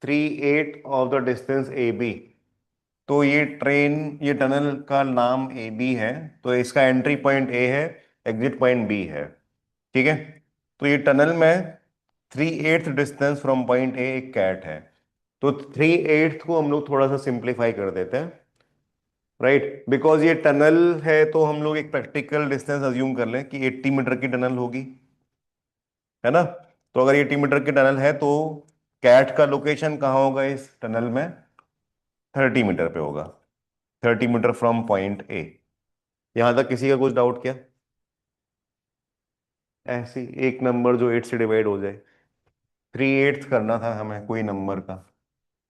38 of the distance AB। तो ये ट्रेन, ये टनल का नाम ए बी है, तो इसका एंट्री पॉइंट ए है, एग्जिट पॉइंट बी है, ठीक है। तो ये टनल में 3/8 डिस्टेंस फ्रॉम पॉइंट ए एक कैट है। तो 3/8 को हम लोग थोड़ा सा सिंप्लीफाई कर देते हैं, राइट। बिकॉज ये टनल है तो हम लोग एक प्रैक्टिकल डिस्टेंस अज्यूम कर लें कि 80 मीटर की टनल होगी, है ना। तो अगर ये 80 मीटर की टनल है तो कैट का लोकेशन कहाँ होगा इस टनल में? 30 मीटर पे होगा, 30 मीटर फ्रॉम पॉइंट ए। यहां तक किसी का कुछ डाउट क्या? ऐसे एक नंबर जो 8 से डिवाइड हो जाए, 3/8 करना था हमें कोई नंबर का,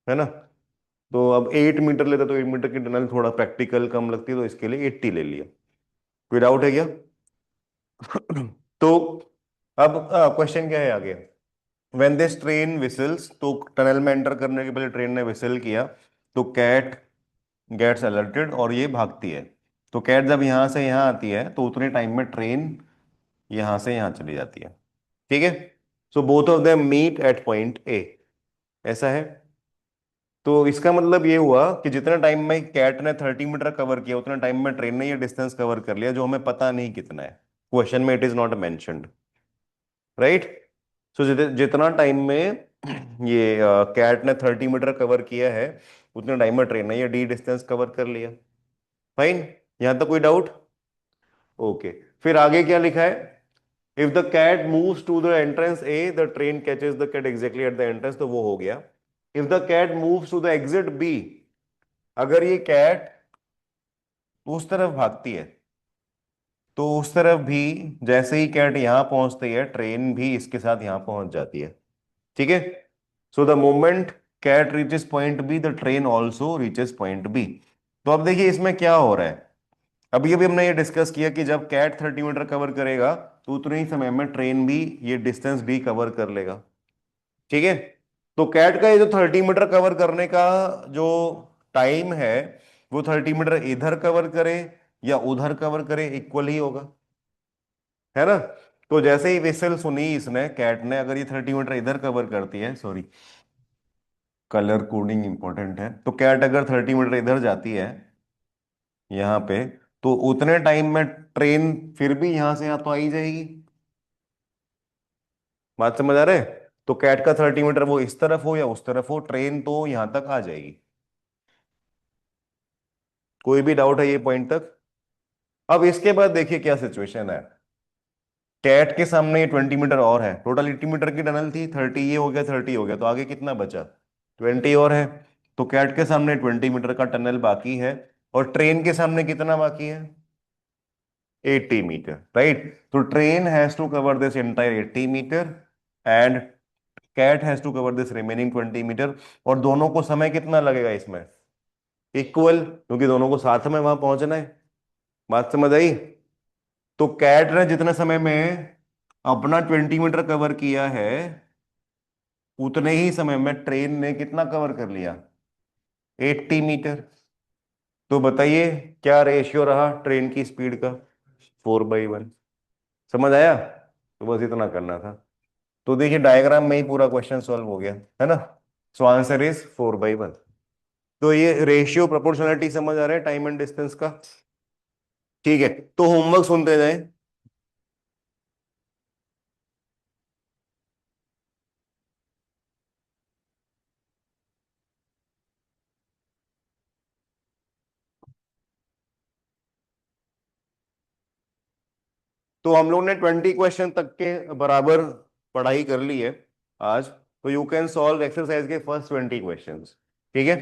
है ना। तो अब 8 मीटर लेते तो 8 मीटर की टनल थोड़ा प्रैक्टिकल कम लगती है, तो इसके लिए 80 ले लिया। कोई डाउट है क्या? तो अब क्वेश्चन क्या है आगे? व्हेन दिस ट्रेन विसल्स, तो टनल में एंटर करने के पहले ट्रेन ने विसल किया, तो कैट गेट्स अलर्टेड और ये भागती है। तो कैट जब यहां से यहां आती है तो उतने टाइम में ट्रेन यहां से यहां चली जाती है, ठीक है। So both of them meet at point A, ऐसा है। तो इसका मतलब ये हुआ कि जितने टाइम में कैट ने 30 मीटर कवर किया उतने टाइम में ट्रेन ने ये डिस्टेंस कवर कर लिया, जो हमें पता नहीं कितना है, क्वेश्चन में it is not mentioned, right. So जितना टाइम में ये कैट ने 30 मीटर कवर किया है उतने टाइम में ट्रेन ने ये डी डिस्टेंस कवर कर लिया। फाइन, यहां तक कोई डाउट? ओके। फिर आगे क्या लिखा है? If the cat moves to the entrance A the train catches the cat exactly at the entrance, तो वो हो गया। If the cat moves to the exit B, अगर ये कैट उस तरफ भागती है तो उस तरफ भी जैसे ही कैट यहां पहुंचती है ट्रेन भी इसके साथ यहां पहुंच जाती है। ठीक है। So the moment cat reaches point B the train also reaches point B. तो अब देखिए इसमें क्या हो रहा है। अभी अभी हमने ये डिस्कस किया कि जब कैट 30 मीटर कवर करेगा तो उतने ही समय में ट्रेन भी ये डिस्टेंस डी कवर कर लेगा। ठीक है। तो कैट का ये जो 30 मीटर कवर करने का जो टाइम है वो 30 मीटर इधर कवर करे या उधर कवर करे इक्वल ही होगा, है ना। तो जैसे ही विसल सुनी इसने कैट ने, अगर ये 30 मीटर इधर कवर करती है, सॉरी कलर कोडिंग इंपॉर्टेंट है, तो कैट अगर 30 मीटर इधर जाती है यहाँ पे, तो उतने टाइम में ट्रेन फिर भी यहां से यहाँ तो आ ही जाएगी। बात समझ आ रहा है। तो कैट का 30 मीटर वो इस तरफ हो या उस तरफ हो, ट्रेन तो यहां तक आ जाएगी। कोई भी डाउट है ये पॉइंट तक? अब इसके बाद देखिए क्या सिचुएशन है। कैट के सामने ये 20 मीटर और है, टोटल 80 मीटर की टनल थी, 30 ये हो गया, 30 हो गया, तो आगे कितना बचा? 20 और है। तो कैट के सामने 20 मीटर का टनल बाकी है, और ट्रेन के सामने कितना बाकी है? 80 मीटर, राइट। तो train has to cover this entire 80 metre and cat has to cover this remaining 20 metre. और दोनों को समय कितना लगेगा इसमें? इक्वल, क्योंकि दोनों को साथ में वहां पहुंचना है। बात समझ आई। तो कैट ने जितने समय में अपना 20 मीटर कवर किया है उतने ही समय में ट्रेन ने कितना कवर कर लिया? 80 मीटर। तो बताइए क्या रेशियो रहा ट्रेन की स्पीड का? 4/1। समझ आया? तो बस इतना करना था। तो देखिए डायग्राम में ही पूरा क्वेश्चन सॉल्व हो गया, है ना। So answer is 4/1। तो ये रेशियो प्रोपोर्शनलिटी समझ आ रहा है टाइम एंड डिस्टेंस का? ठीक है। तो होमवर्क सुनते जाएं। तो हम लोग ने 20 क्वेश्चन तक के बराबर पढ़ाई कर ली है आज। तो यू कैन सॉल्व एक्सरसाइज के फर्स्ट 20 क्वेश्चंस। ठीक है।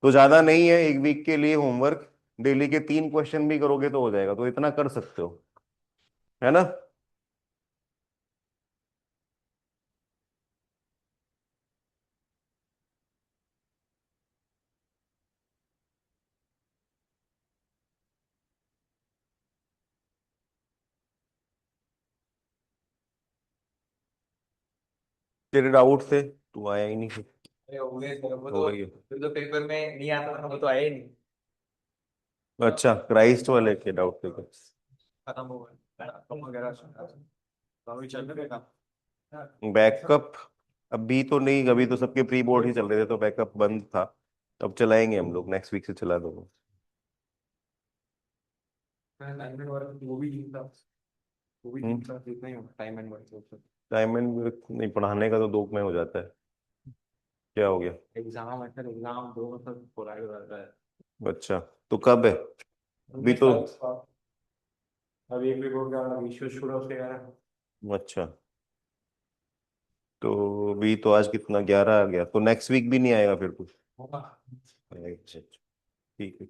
तो ज्यादा नहीं है, एक वीक के लिए होमवर्क। डेली के 3 क्वेश्चन भी करोगे तो हो जाएगा, तो इतना कर सकते हो, है ना। तेरे डाउट थे, तू आया ही नहीं फिर। अरे हो गए सर, वो हो तो गई है। फिर तो पेपर में नहीं आता था, वो तो आया ही नहीं। अच्छा, क्राइस्ट वाले के डाउट थे कुछ? खत्म हो गया खत्म वगैरह तो अभी चल रहा है। बैकअप अभी तो नहीं, अभी तो सबके प्री बोर्ड ही चल रहे थे तो बैकअप बंद था। अब चलाएंगे हम लोग, नेक्स्ट वीक से चला दूंगा। असाइनमेंट वर्क वो भी ठीक था, वो भी ठीक था, जितना ही होगा time and work. Time and नहीं, पढ़ाने का तो दो में हो जाता है। क्या हो गया? एग्जाम अच्छा एग्जाम दो मतलब पूरा ही हो जाता है। अच्छा, तो कब है? अभी उनके तो। साथ अभी एक रिपोर्ट का इश्यू शुरू हो गया है। अच्छा, तो अभी तो आज कितना, 11 आ गया, तो नेक्स्ट वीक भी नहीं आएगा फिर कुछ? होगा। अच्छा, ठीक है।